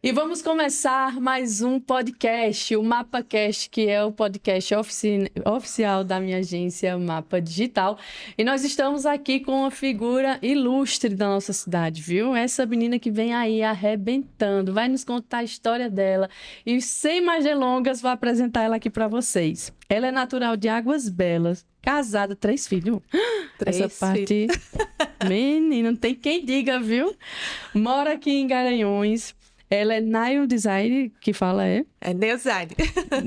E vamos começar mais um podcast, o MapaCast, que é o podcast oficial da minha agência Mapa Digital. E nós estamos aqui com uma figura ilustre da nossa cidade, viu? Essa menina que vem aí arrebentando, vai nos contar a história dela. E sem mais delongas, vou apresentar ela aqui para vocês. Ela é natural de Águas Belas, casada, 3 filhos. Essa parte, menina, não tem quem diga, viu? Mora aqui em Garanhuns. Ela é Nail Design, que fala É Nail Design.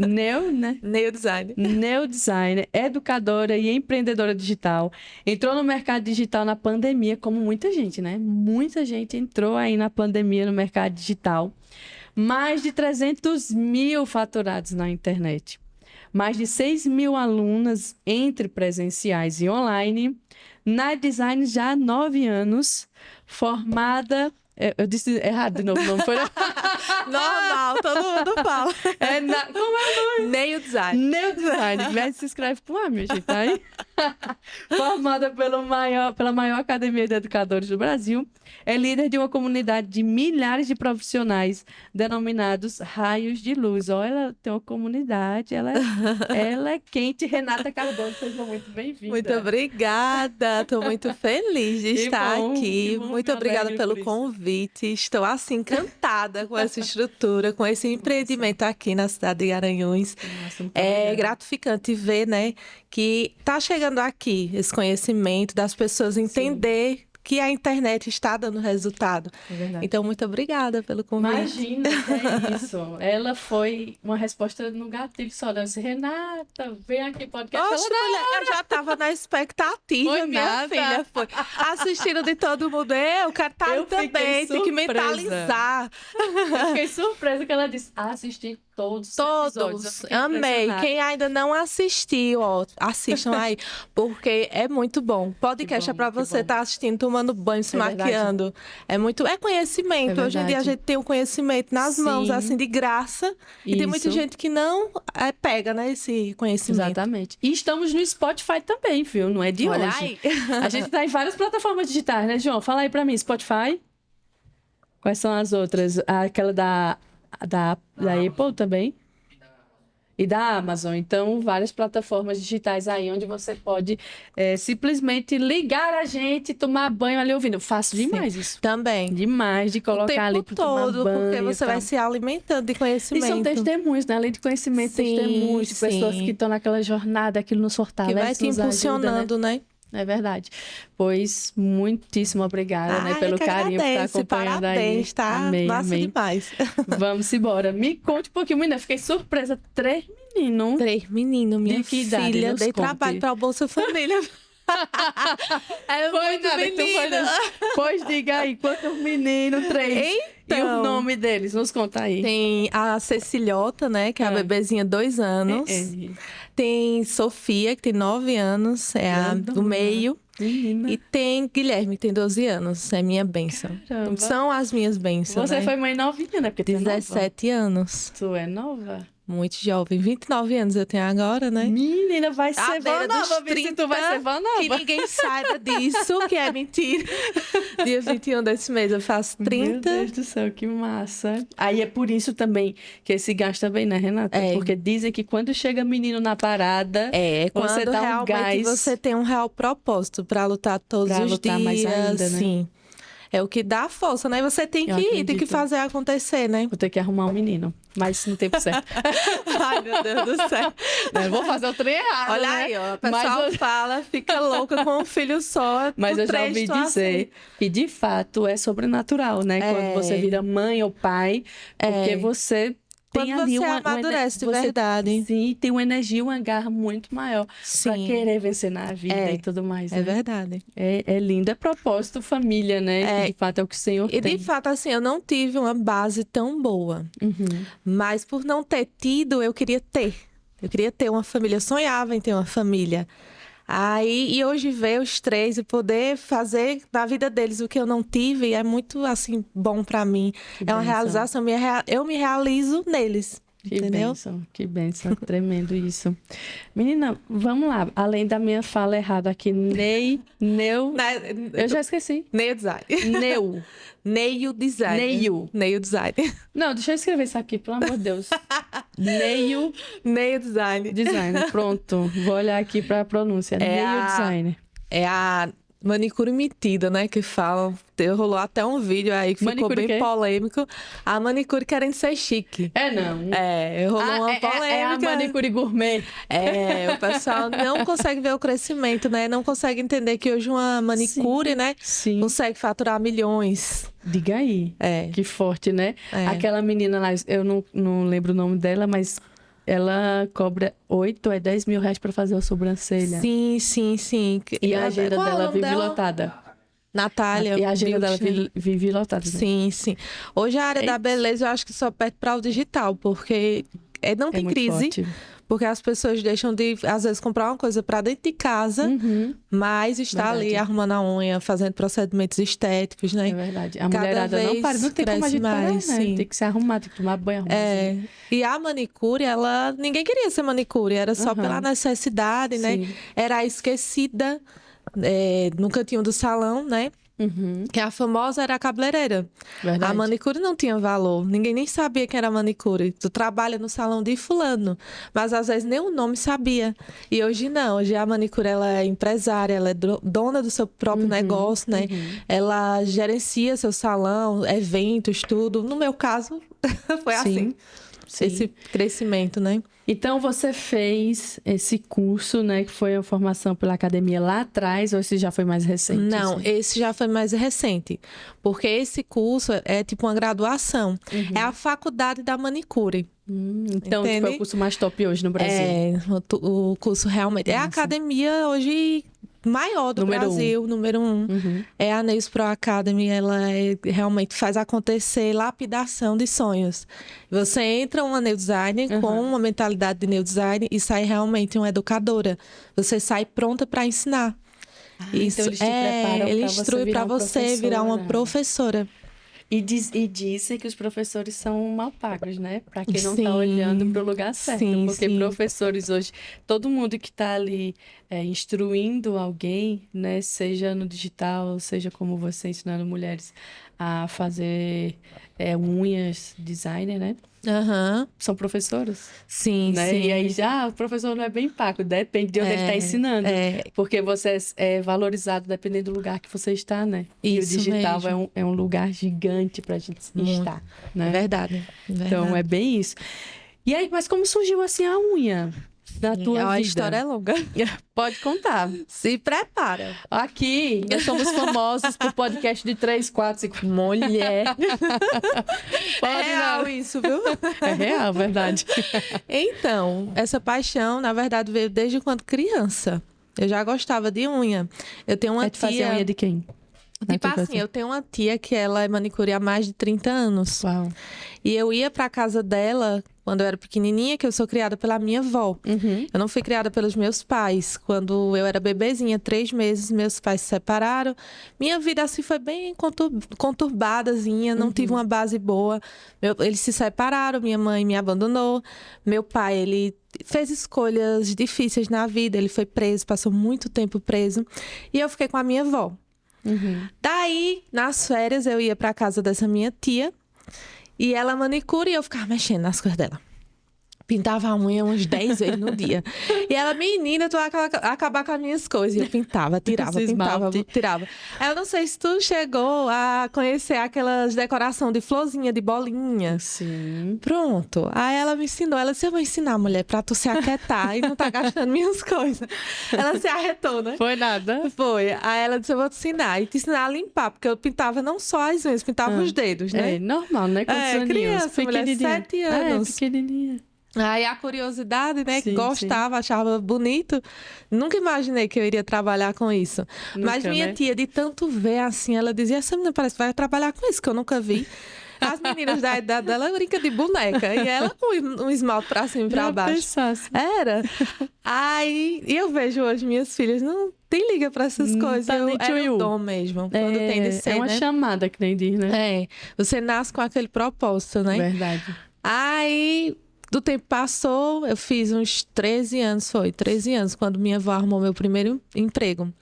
Nail, né? Nail Design. Nail Designer, educadora e empreendedora digital. Entrou no mercado digital na pandemia, como muita gente, né? Muita gente entrou aí na pandemia no mercado digital. Mais de 300 mil faturados na internet. Mais de 6 mil alunas entre presenciais e online. Nail Design já há 9 anos. Formada... Eu disse errado de novo, não foi? Normal, todo mundo fala. Como é o nome? Nail Design. Nail Design. Mas se escreve com A, minha gente, tá aí? Formada pela maior academia de educadores do Brasil, é líder de uma comunidade de milhares de profissionais denominados Raios de Luz. Olha, ela tem uma comunidade, ela é quente. Renata Cardoso, seja muito bem-vinda. Muito obrigada, estou muito feliz de estar aqui. Muito obrigada pelo convite. Estou assim encantada com essa estrutura, com esse empreendimento aqui na cidade de Garanhuns. É gratificante ver, né, que está chegando aqui esse conhecimento das pessoas entender que a internet está dando resultado. É verdade. Então, muito obrigada pelo convite. Imagina, é isso. Ela foi uma resposta no gatilho só. Ela disse, Renata, vem aqui, podcast. Oxe, mulher, eu já estava na expectativa, Foi minha nada. filha. Foi assistindo de todo mundo. Eu quero estar aí também, tem que mentalizar. Eu fiquei surpresa que ela disse, assisti todos os episódios. Amei. Quem ainda não assistiu, ó, assistam aí, porque é muito bom. Podcast bom, é para que você bom. estar assistindo, tomando banho, se verdade. maquiando. É conhecimento. É Hoje em dia a verdade. gente tem um conhecimento nas mãos, Sim. assim, de graça. E tem muita Isso. gente que não pega, né, esse conhecimento. Exatamente. E estamos no Spotify também, viu? Não é de Olha hoje. aí. A gente tá em várias plataformas digitais, né, João? Fala aí pra mim, Spotify. Quais são as outras? Aquela da Apple também. E da Amazon. Então, várias plataformas digitais aí, onde você pode simplesmente ligar a gente, tomar banho ali ouvindo. Eu faço demais isso. Também. Demais, de O colocar tempo ali para tomar todo, banho. porque você e vai tal. se alimentando de E conhecimento. são testemunhos, né? Além de conhecimento, Sim, testemunhos de pessoas sim. que estão naquela jornada, aquilo nos Que fortalece, vai te nos ajuda, né? impulsionando, né? É verdade. Pois, muitíssimo obrigada, né? Ai, Pelo eu que carinho por estar agradeço, acompanhando parabéns, aí. tá? Amei, Massa amei. demais. Vamos embora. Me conte um pouquinho, menina. Fiquei surpresa. 3 meninos. 3 meninos, minha De que idade? filha. Nos Dei conte. trabalho para o Bolsa Família. É Foi muito nada, então foi menino. nada. Pois diga aí, quantos meninos? 3. E Então, o nome deles? Nos conta aí. tem a Cecilhota, né? Que é a bebezinha, 2 anos. Tem Sofia, que tem 9 anos. É a do meio. Menina. E tem Guilherme, que tem 12 anos. É minha bênção. Caramba. São as minhas bênçãos, Você né? foi mãe novinha, né? Porque tu é nova. 17 anos. Tu é nova? Muito jovem. 29 anos eu tenho agora, né? Menina, vai ser À beira vó nova, dos Vici, tu vai ser vó Que nova. ninguém saiba disso, que é mentira. Dia 21 desse mês eu faço 30. Meu Deus do céu, que massa. Aí é por isso também que esse gasta bem, né, Renata? É. Porque dizem que quando chega menino na parada, É, quando você dá um realmente gás. você tem um real propósito para lutar todos Pra os lutar dias. mais ainda, né? Sim. É o que dá força, né? Você tem Eu que ir, tem que acredito. fazer acontecer, né? Vou ter que arrumar um menino, mas no tempo certo. Ai, meu Deus do céu. Eu vou fazer o trem errado, Olha né? aí, ó. O Mas pessoal eu- fica fica louca com um filho só. Mas com eu já 3 ouvi tô assim. dizer que, de fato, é sobrenatural, né? É. Quando você vira mãe ou pai, porque você tem Quando ali você uma amadurece de você- verdade. Sim, tem uma energia, uma garra muito maior pra Sim. querer vencer na vida É. e tudo mais. É né? verdade. É lindo, é propósito família, né? É. Que de fato é o que o Senhor E tem. de fato, assim, eu não tive uma base tão boa. Uhum. Mas por não ter tido, eu queria ter. Eu queria ter uma família, eu sonhava em ter uma família. Aí, e hoje ver os 3 e poder fazer na vida deles o que eu não tive é muito, assim, bom pra mim. Que É uma bênção. realização, eu me realizo neles. Entendeu? Que bênção, tremendo isso. Menina, vamos lá. Além da minha fala errada aqui, eu já esqueci. Neio Design. Neio Design. Neio Design. Não, deixa eu escrever isso aqui, pelo amor de Deus. Neio Design. Pronto. Vou olhar aqui para a pronúncia. Neio Design. É a manicure metida, né? Que falam. Rolou até um vídeo aí que ficou bem polêmico. A manicure querendo ser chique. Não. Rolou uma polêmica. É a manicure gourmet. O pessoal não consegue ver o crescimento, né? Não consegue entender que hoje uma manicure, né? Sim. Consegue faturar milhões. Diga aí. Que forte, né? Aquela menina lá, eu não lembro o nome dela, mas ela cobra 8 ou 10 mil reais para fazer a sobrancelha. Sim. E a agenda dela vive lotada. Natália. E a agenda dela vive lotada. Sim. Hoje a área da beleza eu acho que só perde para o digital, porque não tem crise. Forte. Porque as pessoas deixam de, às vezes, comprar uma coisa para dentro de casa, mas está ali arrumando a unha, fazendo procedimentos estéticos, né? É verdade. A mulherada não para, não tem como a gente parar, né? Tem que se arrumar, tem que tomar banho. Assim. E a manicure, ninguém queria ser manicure, era só pela necessidade, né? Era esquecida no cantinho do salão, né? Que a famosa era a cabeleireira. Verdade. A manicure não tinha valor. Ninguém nem sabia quem era manicure. Tu trabalha no salão de fulano, mas às vezes nem o nome sabia. E hoje não. Hoje a manicure, ela é empresária, ela é dona do seu próprio negócio, né? Ela gerencia seu salão, eventos, tudo. No meu caso, foi assim. Esse crescimento, né? Então, você fez esse curso, né? Que foi a formação pela academia lá atrás, ou esse já foi mais recente? Não, assim? Esse já foi mais recente. Porque esse curso é tipo uma graduação. É a faculdade da manicure. Então, tipo, é o curso mais top hoje no Brasil. O curso realmente. É a academia hoje maior do Brasil, número 1. É a Nails Pro Academy, ela realmente faz acontecer lapidação de sonhos. Você entra uma nail designer com uma mentalidade de nail design e sai realmente uma educadora. Você sai pronta para ensinar. Isso, então eles te preparam ele instrui para você virar uma professora. E dizem que os professores são mal pagos, né? Para quem não está olhando para o lugar certo. Porque professores hoje, todo mundo que está ali instruindo alguém, né? Seja no digital, seja como você ensinando mulheres a fazer unhas, designer, né? São professores. Sim. E aí o professor não é bem pago, depende de onde ele está ensinando. Porque você é valorizado dependendo do lugar que você está, né? E o digital é um lugar gigante para a gente estar, né? É verdade. Então, é bem isso. E aí, mas como surgiu assim a unha da tua vida? A história é longa. Pode contar. Se prepara. Aqui, nós somos famosos por podcast de 3, 4, 5. Mulher. É real isso, viu? É real, verdade. Então, essa paixão, na verdade, veio desde quando criança. Eu já gostava de unha. Eu tenho uma tia... Fazer unha de quem? Tipo assim, eu tenho uma tia que ela é manicure há mais de 30 anos. Uau. E eu ia pra casa dela quando eu era pequenininha, que eu sou criada pela minha avó. Eu não fui criada pelos meus pais. Quando eu era bebezinha, 3 meses, meus pais se separaram. Minha vida assim foi bem conturbadazinha, não tive uma base boa. Eles se separaram, minha mãe me abandonou. Meu pai, ele fez escolhas difíceis na vida, ele foi preso, passou muito tempo preso. E eu fiquei com a minha avó. Daí, nas férias, eu ia pra casa dessa minha tia e ela manicure e eu ficava mexendo nas coisas dela. Pintava a unha uns 10 vezes no dia. E ela, menina, tu vai acabar com as minhas coisas. E eu pintava, tirava. Aí eu não sei se tu chegou a conhecer aquelas decoração de florzinha, de bolinha. Sim. Pronto. Aí ela me ensinou. Ela disse, eu vou ensinar, mulher, pra tu se aquietar e não tá gastando minhas coisas. Ela se arretou, né? Foi nada. Foi. Aí ela disse, eu vou te ensinar. E te ensinar a limpar, porque eu pintava não só as unhas, pintava os dedos, né? É normal, né? Criança, mulher, 7 anos. Pequenininha. Aí a curiosidade, né? Gostava, achava bonito. Nunca imaginei que eu iria trabalhar com isso. Mas minha tia, de tanto ver assim, ela dizia, essa menina parece que vai trabalhar com isso, que eu nunca vi. As meninas da idade dela brincam de boneca. E ela com um esmalte pra cima e pra baixo. Era. Aí eu vejo hoje minhas filhas, não tem liga pra essas coisas. É um dom mesmo. Quando tem de ser, é uma chamada, que nem diz, né? Você nasce com aquele propósito, né? Verdade. Aí do tempo passou, eu fiz uns 13 anos, 13 anos, quando minha avó arrumou meu primeiro emprego.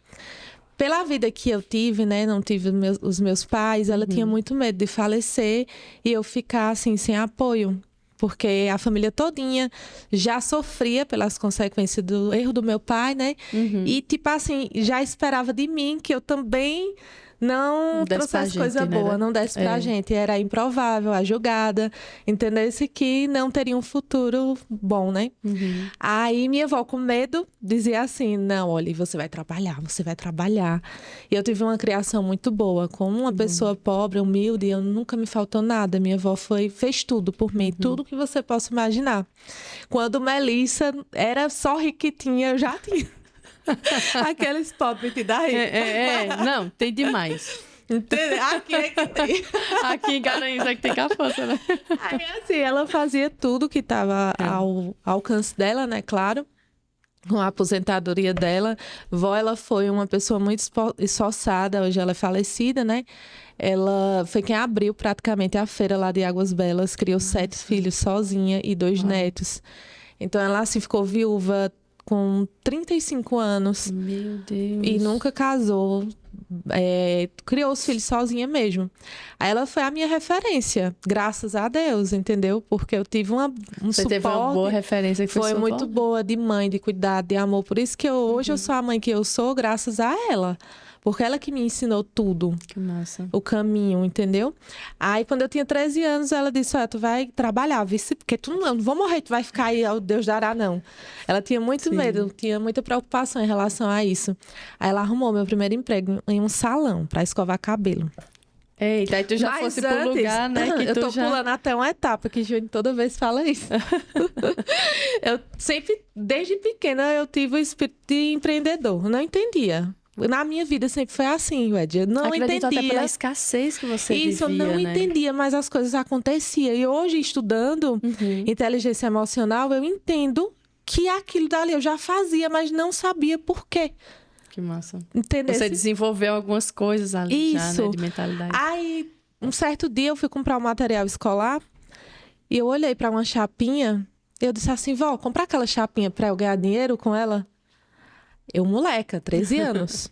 Pela vida que eu tive, né, não tive os meus pais, ela tinha muito medo de falecer e eu ficar, assim, sem apoio. Porque a família todinha já sofria pelas consequências do erro do meu pai, né? E, tipo assim, já esperava de mim que eu também não trouxesse coisa boa, não desse pra gente. Era improvável, a julgada, entendesse que não teria um futuro bom, né? Aí minha avó, com medo, dizia assim, não, olha, você vai trabalhar. E eu tive uma criação muito boa. Como uma pessoa pobre, humilde, eu nunca me faltou nada. Minha avó fez tudo por mim, tudo que você possa imaginar. Quando Melissa era só riquitinha, eu já tinha. Aqueles pop que dá aí. Não, tem demais. Entendeu? Aqui é que tem. Aqui em Garanhuns é que tem com a força, né? Aí, assim, ela fazia tudo que estava ao alcance dela, né? Claro. Com a aposentadoria dela. Vó, ela foi uma pessoa muito esforçada. Hoje ela é falecida, né? Ela foi quem abriu praticamente a feira lá de Águas Belas. Criou 7 filhos sozinha e 2 netos. Então, ela assim ficou viúva com 35 anos. Meu Deus. E nunca casou. Criou os filhos sozinha mesmo. Aí ela foi a minha referência, graças a Deus, entendeu? Porque eu tive um Você suporte. Teve uma boa referência que foi muito boa, de mãe, de cuidado, de amor. Por isso que hoje eu sou a mãe que eu sou, graças a ela. Porque ela que me ensinou tudo. Que massa. O caminho, entendeu? Aí, quando eu tinha 13 anos, ela disse, olha, tu vai trabalhar, porque tu não vou morrer, tu vai ficar aí, Deus dará, não. Ela tinha muito medo, tinha muita preocupação em relação a isso. Aí ela arrumou meu primeiro emprego em um salão para escovar cabelo. Eita, aí tu já fosse pro lugar, né? Que eu tô pulando até uma etapa, que Júnior toda vez fala isso. Eu sempre, desde pequena, eu tive o espírito de empreendedor. Não entendia. Na minha vida sempre foi assim, Wed. Eu não entendia. Até pela escassez que você vivia, isso, eu não entendia, mas as coisas aconteciam. E hoje, estudando inteligência emocional, eu entendo que aquilo dali eu já fazia, mas não sabia por quê. Que massa. Entendeu? Você desenvolveu algumas coisas ali isso. já, né, de mentalidade. Aí, um certo dia, eu fui comprar um material escolar e eu olhei para uma chapinha e eu disse assim, vó, comprar aquela chapinha para eu ganhar dinheiro com ela? Eu, moleca, 13 anos.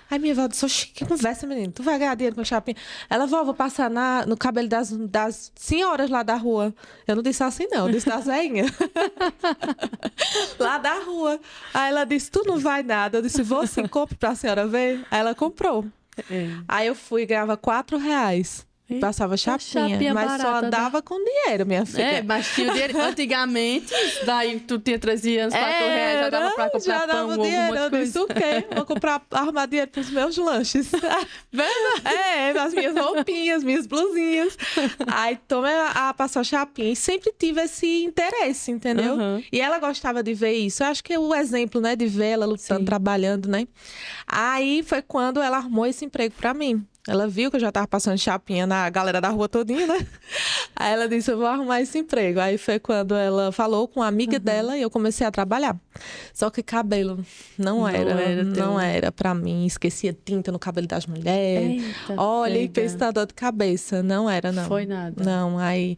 Aí minha avó disse, oxi, que conversa, menino. Tu vai ganhar dinheiro com chapinha? Ela, vó, vou passar no cabelo das senhoras lá da rua. Eu não disse assim, não. Eu disse das veinhas. Lá da rua. Aí ela disse, tu não vai nada. Eu disse, vou sim, compre pra senhora ver. Aí ela comprou. Aí eu fui e ganhava R$4. Passava chapinha, mas barata, só andava com dinheiro, minha filha. Mas tinha dinheiro. Antigamente, daí tu tinha 13 anos, R$4 já dava pra comprar já pão, ovo, dinheiro. um monte de Eu disse, o quê? Vou arrumar dinheiro pros meus lanches. Verdade? As minhas roupinhas, minhas blusinhas. Aí tomei a passar chapinha. E sempre tive esse interesse, entendeu? E ela gostava de ver isso. Eu acho que é o exemplo, né? De ver ela lutando, trabalhando, né? Aí foi quando ela arrumou esse emprego pra mim. Ela viu que eu já tava passando chapinha na galera da rua todinha, né? Aí ela disse, eu vou arrumar esse emprego. Aí foi quando ela falou com uma amiga dela e eu comecei a trabalhar. Só que cabelo não era pra mim. Esquecia tinta no cabelo das mulheres. Eita, olha, e fez dor de cabeça. Não era, não. Foi nada. Não, aí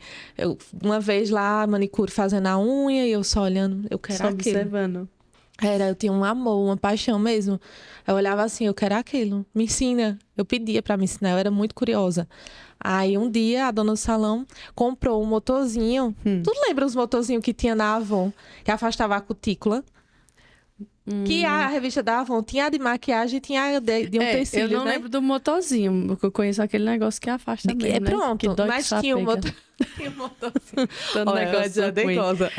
uma vez lá, manicure fazendo a unha e eu só olhando, eu quero aquilo. Observando. Eu tinha um amor, uma paixão mesmo. Eu olhava assim, eu quero aquilo, me ensina. Eu pedia pra me ensinar, eu era muito curiosa. Aí um dia a dona do salão comprou um motorzinho. Tu lembra os motorzinhos que tinha na Avon, que afastava a cutícula? Que a revista da Avon tinha a de maquiagem e tinha de um tecido, eu não lembro do motorzinho, porque eu conheço aquele negócio que afasta mesmo, né? Pronto, Que dói mas que tinha um motor. Tinha um motorzinho. Olha, negócio dengosa.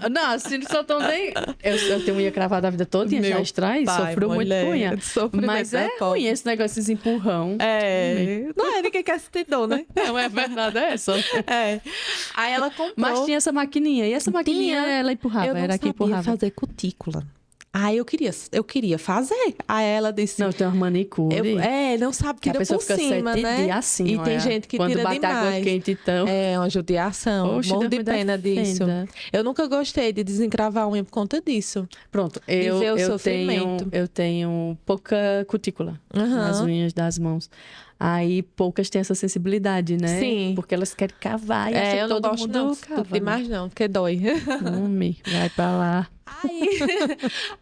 Não, assim, não sou tão bem... Eu tenho unha cravada a vida toda, já extrai, sofreu muito com unha. Mas é ruim esse negócio, esses empurrão. Não, ninguém quer sentir dor, né? Não, é verdade, é só. Aí ela comprou. Mas tinha essa maquininha, e essa maquininha ela empurrava, eu não era que empurrava. fazer cutícula. Aí eu queria fazer. Aí ela disse... Não, tem uma manicure. Não sabe, tira por fica cima, 7 né? dias assim, e tem gente que quando tira bate demais. Água quente, então... É uma judiação. Oxe, Morro de Deus me pena disso. defenda. Eu nunca gostei de desencravar a unha por conta disso. Pronto, ver o sofrimento. eu tenho pouca cutícula nas Uhum. unhas das mãos. Aí poucas têm essa sensibilidade, né? Sim. Porque elas querem cavar e acham Eu que não todo gosto mundo não cava. demais não, porque dói. Homem, vai pra lá.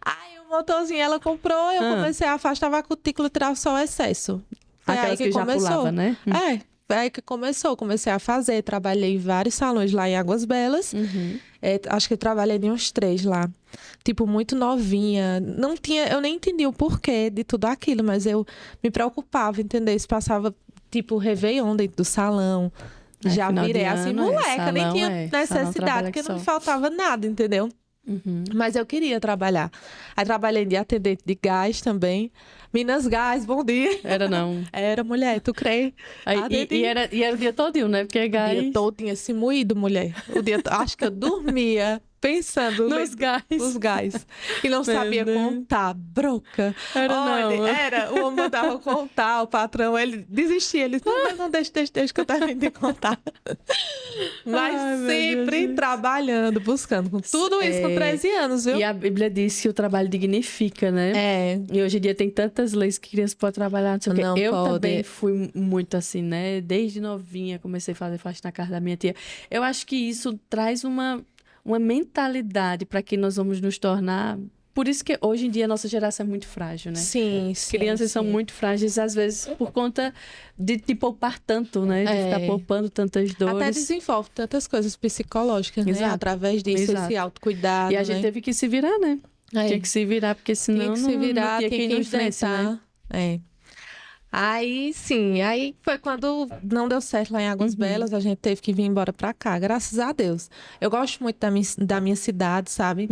Aí o motorzinho ela comprou, eu comecei a afastar a cutícula e tirar só o excesso. Foi Aquelas aí que já pulava, né? Foi aí que começou. Comecei a fazer, trabalhei em vários salões lá em Águas Belas. Uhum. Acho que eu trabalhei em uns 3 lá. Tipo, muito novinha. Eu nem entendi o porquê de tudo aquilo, mas eu me preocupava, entendeu? Se passava, tipo, Réveillon dentro do salão. Já final de virei assim, ano, moleca, nem salão, tinha salão necessidade, trabalha porque que não me só. faltava nada, entendeu? Uhum. Mas eu queria trabalhar. Aí trabalhei de atendente de gás também. Minas Gás, bom dia. Era não. Era, mulher, tu crê? Aí, Atendente. e era o dia todinho, né? Porque O gás... dia todo tinha se moído, mulher. Acho que eu dormia pensando Nos gás. nos gás. E não sabia Deus. contar, broca. Era Olha, não. o homem mandava contar, o patrão, ele desistia. Ele disse, não, deixa que eu termine de contar. Mas Ai, meu sempre Deus. trabalhando, buscando. Com tudo isso com 13 anos, viu? E a Bíblia diz que o trabalho dignifica, né? É. E hoje em dia tem tantas leis que crianças podem trabalhar, não sei o quê. Não Eu pode. também fui muito assim, né? Desde novinha comecei a fazer faxina na casa da minha tia. Eu acho que isso traz uma mentalidade para que nós vamos nos tornar... Por isso que hoje em dia a nossa geração é muito frágil, né? Sim. Crianças são muito frágeis, às vezes, por conta de te poupar tanto, né? De ficar poupando tantas dores. Até desenvolve tantas coisas psicológicas, né? Exato. Através disso, Exato. esse autocuidado, E a gente teve que se virar, né? Tinha que se virar, porque senão tinha que se virar, não tinha tinha quem que nos desse, né? enfrentar. Aí, sim, aí foi quando não deu certo lá em Águas Belas, a gente teve que vir embora pra cá, graças a Deus. Eu gosto muito da minha cidade, sabe?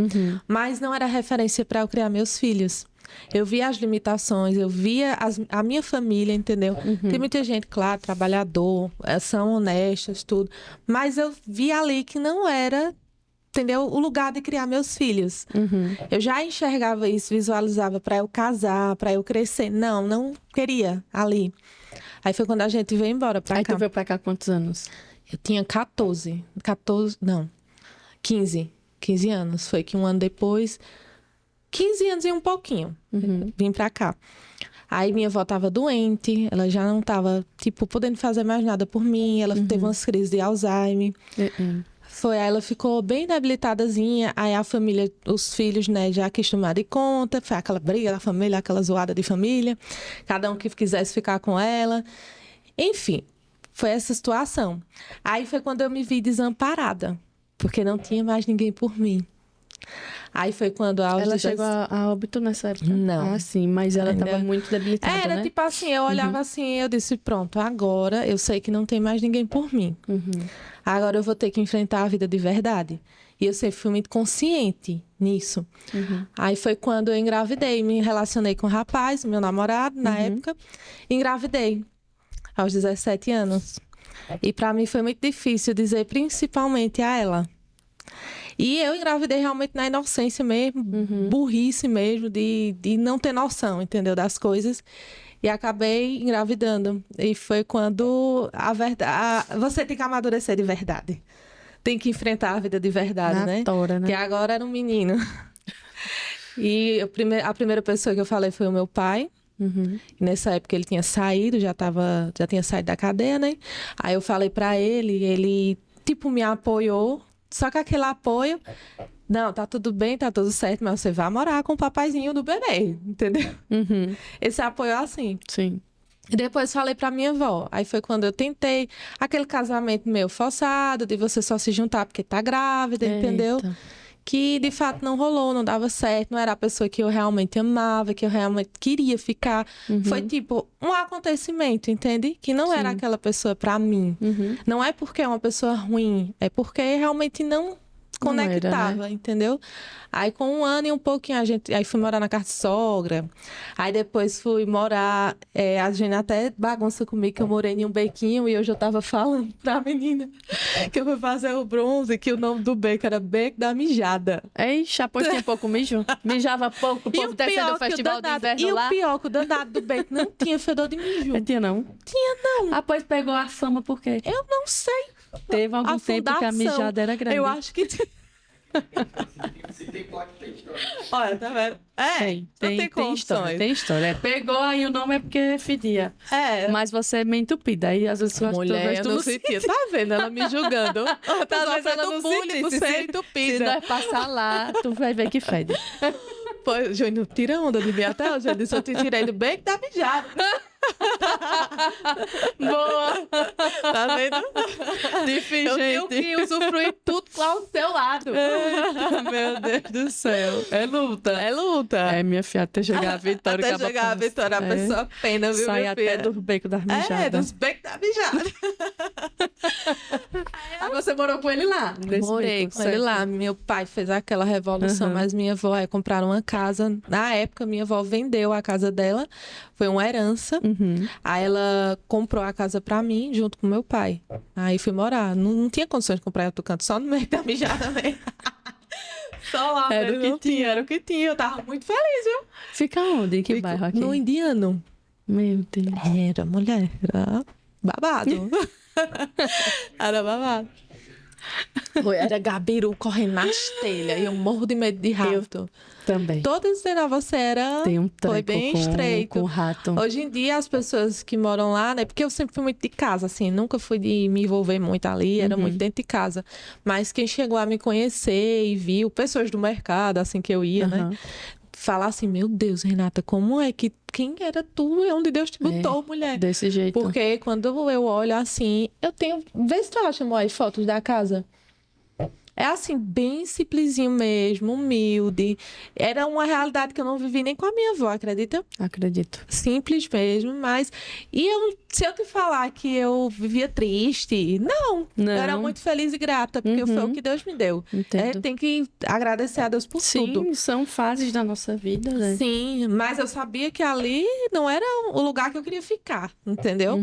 Mas não era referência para eu criar meus filhos. Eu via as limitações, eu via a minha família, entendeu? Tem muita gente, claro, trabalhador, são honestas, tudo. Mas eu via ali que não era, entendeu? O lugar de criar meus filhos. Eu já enxergava isso, visualizava para eu casar, para eu crescer. Não queria ali. Aí foi quando a gente veio embora para cá. Aí tu veio pra cá há quantos anos? Eu tinha 15 anos. Foi que um ano depois, 15 anos e um pouquinho, vim para cá. Aí minha avó estava doente, ela já não estava, tipo, podendo fazer mais nada por mim. Ela teve umas crises de Alzheimer. Aí ela ficou bem debilitadazinha, aí a família, os filhos, né, já quis tomar de conta, foi aquela briga da família, aquela zoada de família, cada um que quisesse ficar com ela. Enfim, foi essa situação. Aí foi quando eu me vi desamparada, porque não tinha mais ninguém por mim. Aí foi quando Ela chegou a óbito nessa época? Não. Ah, sim, mas ela estava muito debilitada, Era né? tipo assim, eu olhava assim, eu disse, pronto, agora eu sei que não tem mais ninguém por mim. Agora eu vou ter que enfrentar a vida de verdade. E eu sempre fui muito consciente nisso. Aí foi quando eu engravidei, me relacionei com um rapaz, meu namorado na época, engravidei aos 17 anos. E para mim foi muito difícil dizer principalmente a ela. E eu engravidei realmente na inocência mesmo, burrice mesmo, de não ter noção, entendeu, das coisas. E acabei engravidando. E foi quando a verdade... Você tem que amadurecer de verdade. Tem que enfrentar a vida de verdade, né? Tora, né? Que agora era um menino. E a primeira pessoa que eu falei foi o meu pai. E nessa época ele tinha saído, já tinha saído da cadeia, né? Aí eu falei pra ele tipo me apoiou. Só que aquele apoio, não, tá tudo bem, tá tudo certo, mas você vai morar com o papaizinho do bebê, entendeu? Esse apoio assim. Sim. E depois falei pra minha avó. Aí foi quando eu tentei aquele casamento meio forçado, de você só se juntar porque tá grávida, entendeu? Que de fato não rolou, não dava certo, não era a pessoa que eu realmente amava, que eu realmente queria ficar. Foi tipo um acontecimento, entende? Que não era aquela pessoa pra mim. Não é porque é uma pessoa ruim, é porque realmente não desconectava, entendeu? Aí com 1 ano e um pouquinho, aí fui morar na casa de sogra. Aí depois fui morar, a gente até bagunça comigo, que eu morei em um bequinho e hoje eu tava falando pra menina que eu fui fazer o bronze, que o nome do beco era Beco da Mijada. Eixa, pois tinha pouco mijo? Mijava pouco, o povo descendo do festival de inverno lá. E o pior, que o danado do beco não tinha fedor de mijo. Tinha não? Tinha não. Ah, pois pegou a fama por quê? Eu não sei. Teve algum tempo que a mijada era grande. Eu acho que Se tem placa, tem história. Olha, tá vendo? Tem história, tem história. Pegou aí o nome é porque fedia. Mas você é meio entupida. Aí às vezes mulher, eu não sentia. Tá vendo ela me julgando? Tá vendo ela não público ser entupida. Se nós passar lá, tu vai ver que fede. Pois, Júnior, tira onda de mim até hoje. Eu disse, eu te tirei do bem que tá mijado. Boa! Tá vendo? Difícil, eu gente. tenho que usufruir tudo ao seu lado. Meu Deus do céu. É luta. É luta. É, minha filha, até chegar a vitória. Até chegar a vitória, a pessoa pena, viu, sai minha filha? até do beco das mijadas. Dos becos da mijada. Aí você morou com ele lá? Morei com ele lá. Meu pai fez aquela revolução, mas minha avó compraram uma casa. Na época, minha avó vendeu a casa dela. Foi uma herança. Aí ela comprou a casa pra mim, junto com meu pai. Aí fui morar. Não tinha condições de comprar em outro canto, só no meio da mijada mesmo. Só lá, era o que tinha. Era o que tinha. Eu tava muito feliz, viu? Fica onde? Em que bairro aqui? No Indiano. Meu Deus. Era, mulher. Era babado. Era babado. Era gabiru correndo nas telhas. E eu morro de medo de rato. Também. Todos dizendo, você era... Tem um treco foi bem estreito. Com rato. Hoje em dia, as pessoas que moram lá, né? Porque eu sempre fui muito de casa, assim. Nunca fui de me envolver muito ali. Era muito dentro de casa. Mas quem chegou a me conhecer e viu, pessoas do mercado, assim, que eu ia, né? Falar assim, meu Deus, Renata, como é que... Quem era tu? É onde Deus te botou, mulher. Desse jeito. Porque quando eu olho assim, eu tenho... Vê se tu acha, amor, as fotos da casa. É assim, bem simplesinho mesmo, humilde. Era uma realidade que eu não vivi nem com a minha avó, acredita? Acredito. Simples mesmo, mas... se eu te falar que eu vivia triste, não. Eu era muito feliz e grata, porque foi o que Deus me deu. Tem que agradecer a Deus por tudo. Sim, são fases da nossa vida, né? Sim, mas eu sabia que ali não era o lugar que eu queria ficar, entendeu?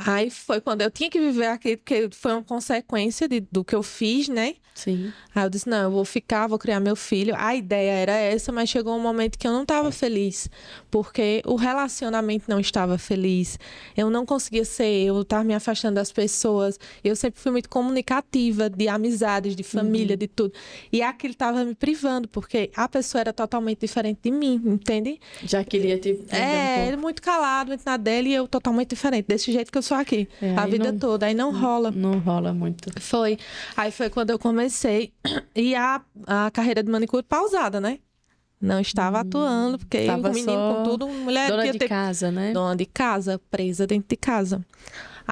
Aí foi quando eu tinha que viver aqui, porque foi uma consequência do que eu fiz, né? Sim. Aí eu disse, não, eu vou ficar, vou criar meu filho. A ideia era essa, mas chegou um momento que eu não estava feliz. Porque o relacionamento não estava feliz. Eu não conseguia ser eu estava me afastando das pessoas. Eu sempre fui muito comunicativa, de amizades, de família, de tudo. E aquilo estava me privando, porque a pessoa era totalmente diferente de mim, entende? Já queria te... Ele muito calado, muito na dele, e eu totalmente diferente. Desse jeito que eu sou aqui. A vida toda. Aí não rola. Não rola muito. Foi. Aí foi quando eu comecei. E a carreira de manicure pausada, né? Não estava atuando, porque Tava o menino só com tudo, mulher... Dona de casa, né? Dona de casa, presa dentro de casa.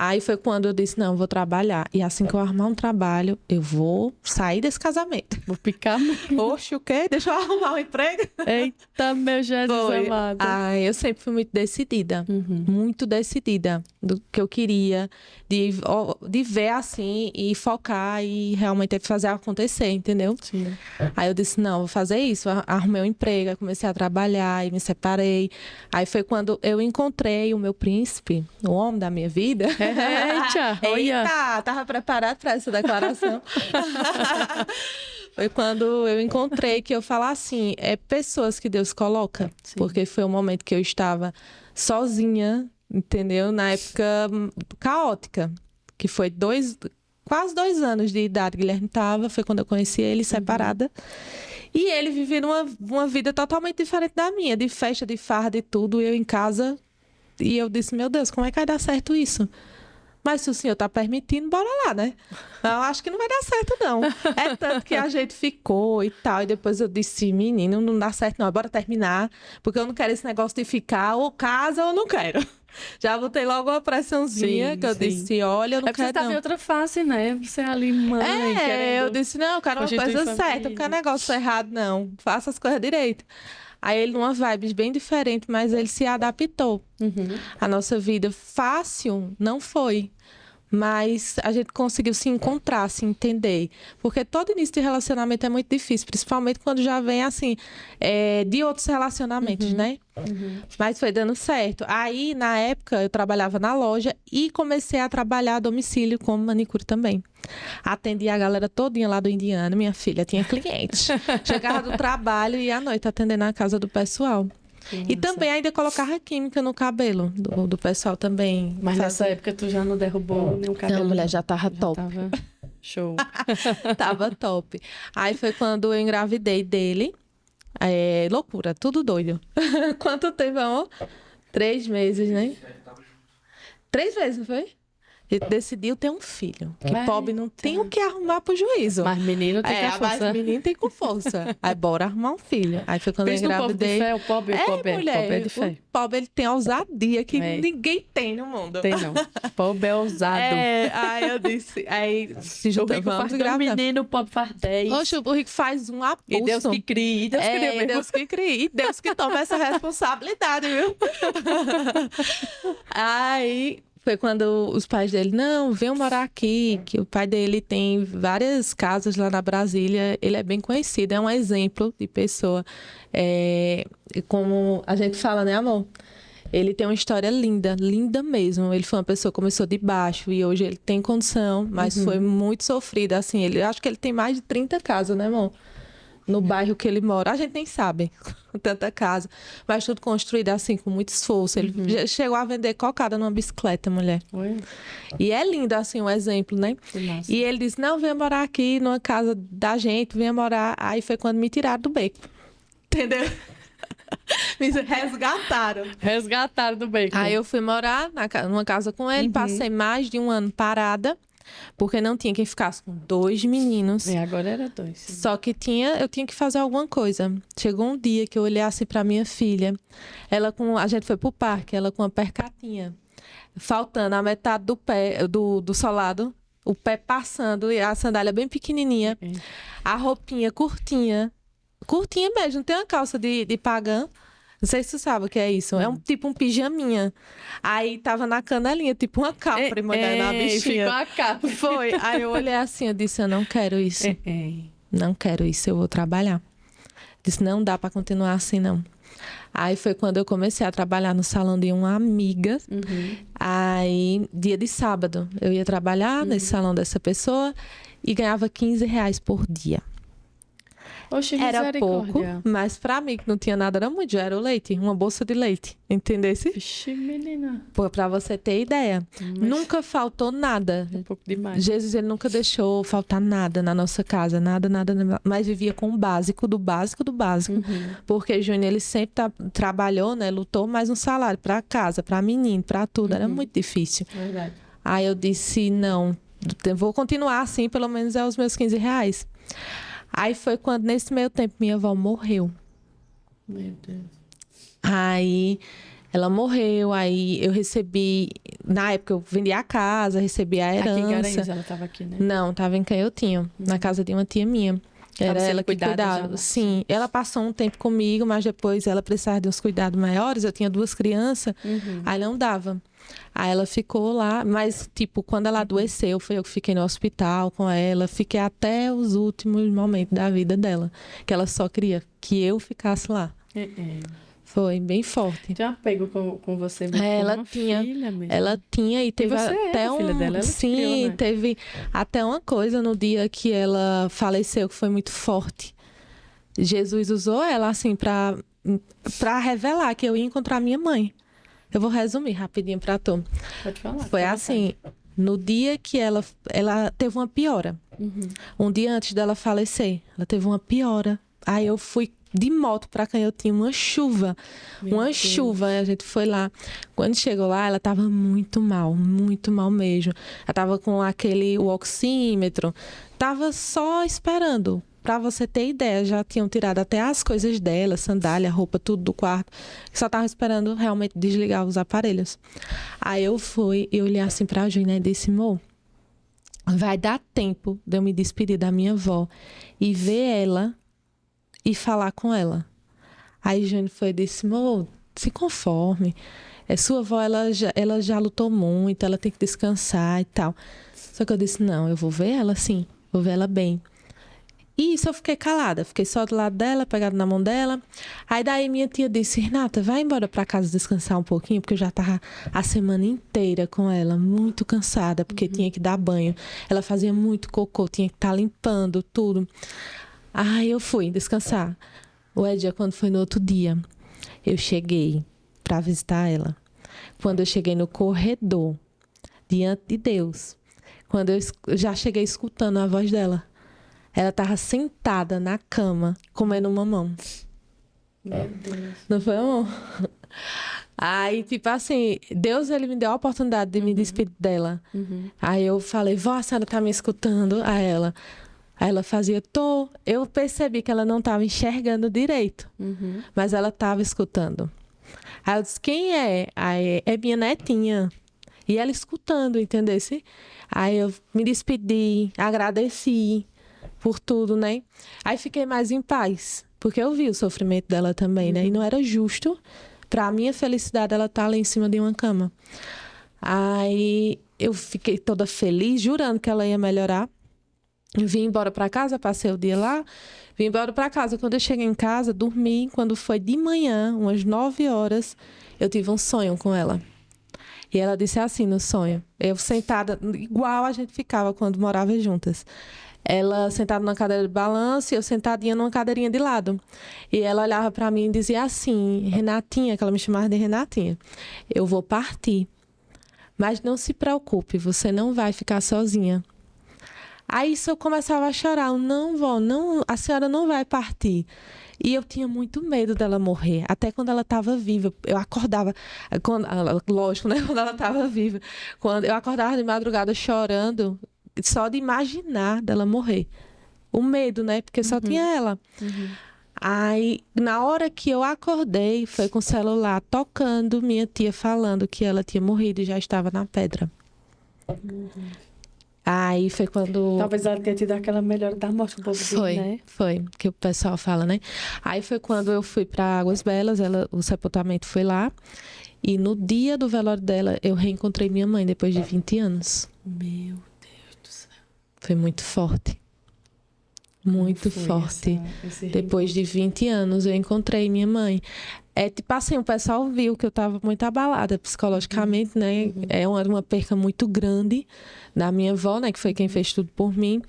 Aí foi quando eu disse, não, eu vou trabalhar. E assim que eu arrumar um trabalho, eu vou sair desse casamento. Vou picar. Oxe, o quê? Deixa eu arrumar um emprego. Eita, meu Jesus amado. Eu sempre fui muito decidida. Muito decidida do que eu queria. De ver assim e focar e realmente fazer acontecer, entendeu? Sim. Aí eu disse, não, vou fazer isso. Arrumei um emprego, aí comecei a trabalhar e me separei. Aí foi quando eu encontrei o meu príncipe, o homem da minha vida. Eita, olha. Eita, tava preparado para essa declaração. Foi quando eu encontrei que eu falo assim, pessoas que Deus coloca. Sim. Porque foi um momento que eu estava sozinha, entendeu? Na época caótica, que foi quase 2 anos de idade que Guilherme estava, foi quando eu conheci ele, separada. E ele vivia uma vida totalmente diferente da minha, de festa, de farra, de tudo, eu em casa. E eu disse, meu Deus, como é que vai dar certo isso? Mas se o senhor tá permitindo, bora lá, né? Eu acho que não vai dar certo, não. É tanto que a gente ficou e tal. E depois eu disse, menino, não dá certo não, bora terminar. Porque eu não quero esse negócio de ficar ou casa ou não quero. Já botei logo uma pressãozinha, que eu disse, olha, eu não quero você tá não. em outra face, né? Você é ali, mãe, eu disse, não, eu quero uma coisa certa, não quero negócio errado, não. Faça as coisas direito. Aí ele numa vibe bem diferente, mas ele se adaptou. A nossa vida fácil não foi. mas a gente conseguiu se encontrar, se entender. Porque todo início de relacionamento é muito difícil, principalmente quando já vem, assim, de outros relacionamentos, né? Mas foi dando certo. Aí, na época, eu trabalhava na loja e comecei a trabalhar a domicílio como manicure também. Atendia a galera todinha lá do Indiana, minha filha tinha cliente. Chegava do trabalho e à noite atendendo na casa do pessoal. E também ainda colocava química no cabelo do pessoal também. Mas nessa época tu já não derrubou nenhum cabelo? Não, a mulher já tava top. Tava show. Tava top. Aí foi quando eu engravidei dele. Loucura, tudo doido. Quanto tempo, amor? 3 meses, né? 3 vezes, não foi? Ele decidiu ter um filho. Que pobre não tem o que arrumar pro juízo. Mas menino tem com força. Mas menino tem com força. Aí bora arrumar um filho. Aí foi quando eu engravidei. O pobre é de fé. O pobre ele tem ousadia que ninguém tem no mundo. Tem não. O pobre é ousado. Aí eu disse. Aí se juntamos, vamos engravidar. Menino, o pobre faz 10. Oxe, o rico faz um abuso. E Deus que cria. E Deus cria mesmo. Deus que cria. E Deus que toma essa responsabilidade, viu? Aí foi quando os pais dele, não, venham morar aqui, que o pai dele tem várias casas lá na Brasília, ele é bem conhecido, é um exemplo de pessoa. Como a gente fala, né, amor? Ele tem uma história linda, linda mesmo. Ele foi uma pessoa que começou de baixo e hoje ele tem condição, mas foi muito sofrido, assim. Acho que ele tem mais de 30 casas, né, amor? No bairro que ele mora. A gente nem sabe tanta casa. Mas tudo construído assim, com muito esforço. Ele já chegou a vender cocada numa bicicleta, mulher. Oi. E é lindo, assim, um exemplo, né? E ele disse, não, venha morar aqui numa casa da gente, venha morar. Aí foi quando me tiraram do beco. Entendeu? Me resgataram. Resgataram do beco. Aí eu fui morar numa casa com ele, passei mais de 1 ano parada. Porque não tinha quem ficasse com 2 meninos. E agora era 2. Só que eu tinha que fazer alguma coisa. Chegou um dia que eu olhei assim pra minha filha. A gente foi pro parque, ela com uma percatinha. Faltando a metade do pé, do solado. O pé passando e a sandália bem pequenininha. A roupinha curtinha. Curtinha mesmo, não tem uma calça de pagã. Não sei se tu sabe o que é isso. É tipo um pijaminha. Aí tava na canelinha, tipo uma capra, mulher, na bichinha. Ficou a capa. Foi. Aí eu olhei assim, eu disse, eu não quero isso. Não quero isso, eu vou trabalhar. Disse, não dá pra continuar assim, não. Aí foi quando eu comecei a trabalhar no salão de uma amiga. Aí, dia de sábado, eu ia trabalhar nesse salão dessa pessoa e ganhava R$15 por dia. Oxe, era pouco, mas pra mim, que não tinha nada, era muito. Já era o leite, uma bolsa de leite. Entendesse? Vixe, menina. Pô, pra você ter ideia. Nunca faltou nada. Um pouco demais. Jesus, ele nunca deixou faltar nada na nossa casa. Nada. Mas vivia com o básico, do básico, do básico. Porque Júnior, ele sempre trabalhou, né? Lutou mais um salário pra casa, pra menino, pra tudo. Era muito difícil. Verdade. Aí eu disse, não, eu vou continuar assim, pelo menos é os meus R$15. Aí foi quando, nesse meio tempo, minha avó morreu. Meu Deus. Aí ela morreu, aí eu recebi... Na época eu vendi a casa, recebi a herança. Aqui em Garanhuns, ela estava aqui, né? Não, estava em Canhotinho, na casa de uma tia minha. Era ela que cuidava. Sim, ela passou um tempo comigo, mas depois ela precisava de uns cuidados maiores. Eu tinha 2 crianças, aí não dava. Aí ela ficou lá, mas tipo, quando ela adoeceu, foi eu que fiquei no hospital com ela. Fiquei até os últimos momentos da vida dela, que ela só queria que eu ficasse lá. Foi bem forte. Tem um apego com você mesmo. Ela tinha. Filha mesmo. Ela tinha e teve até filha dela, ela sim, criou, né? teve até uma coisa no dia que ela faleceu que foi muito forte. Jesus usou ela assim para revelar que eu ia encontrar minha mãe. Eu vou resumir rapidinho para tu. Pode falar. Foi assim, no dia que ela teve uma piora. Um dia antes dela falecer, ela teve uma piora. Aí eu fui de moto para Canhotinho, uma chuva. A gente foi lá. Quando chegou lá, ela tava muito mal mesmo. Ela tava com o oxímetro. Tava só esperando. Pra você ter ideia, já tinham tirado até as coisas dela, sandália, roupa, tudo do quarto. Só tava esperando realmente desligar os aparelhos. Aí eu fui e olhei assim pra Júnior e disse, amor, vai dar tempo de eu me despedir da minha avó e ver ela e falar com ela. Aí Júnior foi e disse, amor, se conforme. Sua avó, ela já lutou muito, ela tem que descansar e tal. Só que eu disse, não, eu vou ver ela sim, vou ver ela bem. E isso eu fiquei calada, fiquei só do lado dela, pegada na mão dela. Aí daí minha tia disse, Renata, vai embora pra casa descansar um pouquinho, porque eu já tava a semana inteira com ela, muito cansada, porque tinha que dar banho. Ela fazia muito cocô, tinha que estar limpando tudo. Aí eu fui descansar. O Edia, quando foi no outro dia, eu cheguei pra visitar ela. Quando eu cheguei no corredor, diante de Deus, quando eu já cheguei escutando a voz dela, ela estava sentada na cama, comendo mamão. Meu Deus. Não foi, amor? Aí, tipo assim, Deus, ele me deu a oportunidade de me despedir dela. Aí eu falei, vó, a senhora tá me escutando? A ela. Aí ela fazia, tô. Eu percebi que ela não estava enxergando direito, mas ela estava escutando. Aí eu disse, quem é? Aí, é minha netinha. E ela escutando, entendesse? Aí eu me despedi, agradeci por tudo, né? Aí fiquei mais em paz, porque eu vi o sofrimento dela também, né? E não era justo, pra minha felicidade, ela estar lá em cima de uma cama. Aí eu fiquei toda feliz, jurando que ela ia melhorar. Vim embora pra casa, passei o dia lá, vim embora pra casa. Quando eu cheguei em casa, dormi. Quando foi de manhã, umas 9 horas, eu tive um sonho com ela. E ela disse assim no sonho, eu sentada, igual a gente ficava quando morava juntas. Ela sentada numa cadeira de balanço e eu sentadinha numa cadeirinha de lado. E ela olhava para mim e dizia assim, Renatinha, que ela me chamava de Renatinha, eu vou partir, mas não se preocupe, você não vai ficar sozinha. Aí isso eu começava a chorar, não, vó, não, a senhora não vai partir. E eu tinha muito medo dela morrer, até quando ela estava viva. Eu acordava, lógico, né? Quando ela estava viva. Quando eu acordava de madrugada chorando, só de imaginar dela morrer. O medo, né? Porque só tinha ela. Aí, na hora que eu acordei, foi com o celular tocando, minha tia falando que ela tinha morrido e já estava na pedra. Aí foi quando... Talvez ela tenha tido aquela melhora da morte um pouco, né? Foi, que o pessoal fala, né? Aí foi quando eu fui para Águas Belas, o sepultamento foi lá. E no dia do velório dela, eu reencontrei minha mãe depois de 20 anos. Meu Deus do céu. Foi muito forte. Muito forte. Depois de 20 anos, eu encontrei minha mãe. É tipo assim, o pessoal viu que eu estava muito abalada psicologicamente, né? É uma perca muito grande da minha avó, né? Que foi quem fez tudo por mim.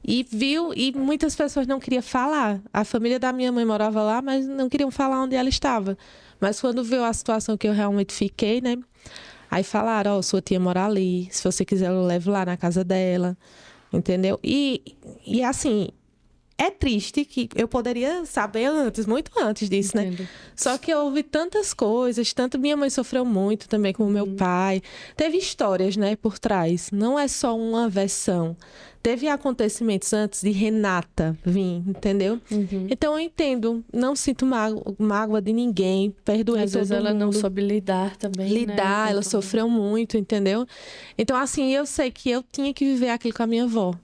E viu, e muitas pessoas não queriam falar. A família da minha mãe morava lá, mas não queriam falar onde ela estava. Mas quando viu a situação que eu realmente fiquei, né? Aí falaram, sua tia mora ali, se você quiser eu levo lá na casa dela, entendeu? E assim... É triste que eu poderia saber antes, muito antes disso, Entendo. né? Só que eu ouvi tantas coisas, tanto minha mãe sofreu muito também com o meu pai. Teve histórias, né, por trás. Não é só uma versão. Teve acontecimentos antes de Renata vir, entendeu? Então eu entendo, não sinto mágoa de ninguém, perdoei Às todo vezes ela mundo. não soube lidar também, Lidar, né? ela sofreu muito, entendeu? Então assim, eu sei que eu tinha que viver aquilo com a minha avó,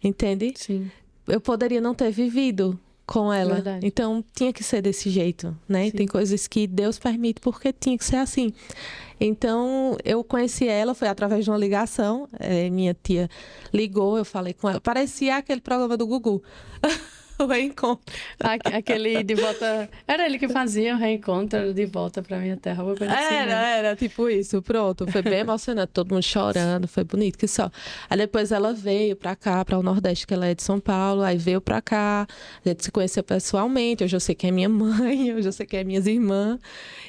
entende? Sim. Eu poderia não ter vivido com ela. Verdade. Então, tinha que ser desse jeito, né? Sim. Tem coisas que Deus permite porque tinha que ser assim. Então, eu conheci ela, foi através de uma ligação. Minha tia ligou, eu falei com ela. Parecia aquele programa do Gugu. O reencontro. Aquele de volta... Era ele que fazia o reencontro de volta pra minha terra, alguma coisa assim, né? Era tipo isso, pronto. Foi bem emocionante, todo mundo chorando, foi bonito que só. Aí depois ela veio pra cá, para o Nordeste, que ela é de São Paulo, aí veio pra cá, a gente se conheceu pessoalmente, eu já sei quem é minha mãe, eu já sei quem é minhas irmãs,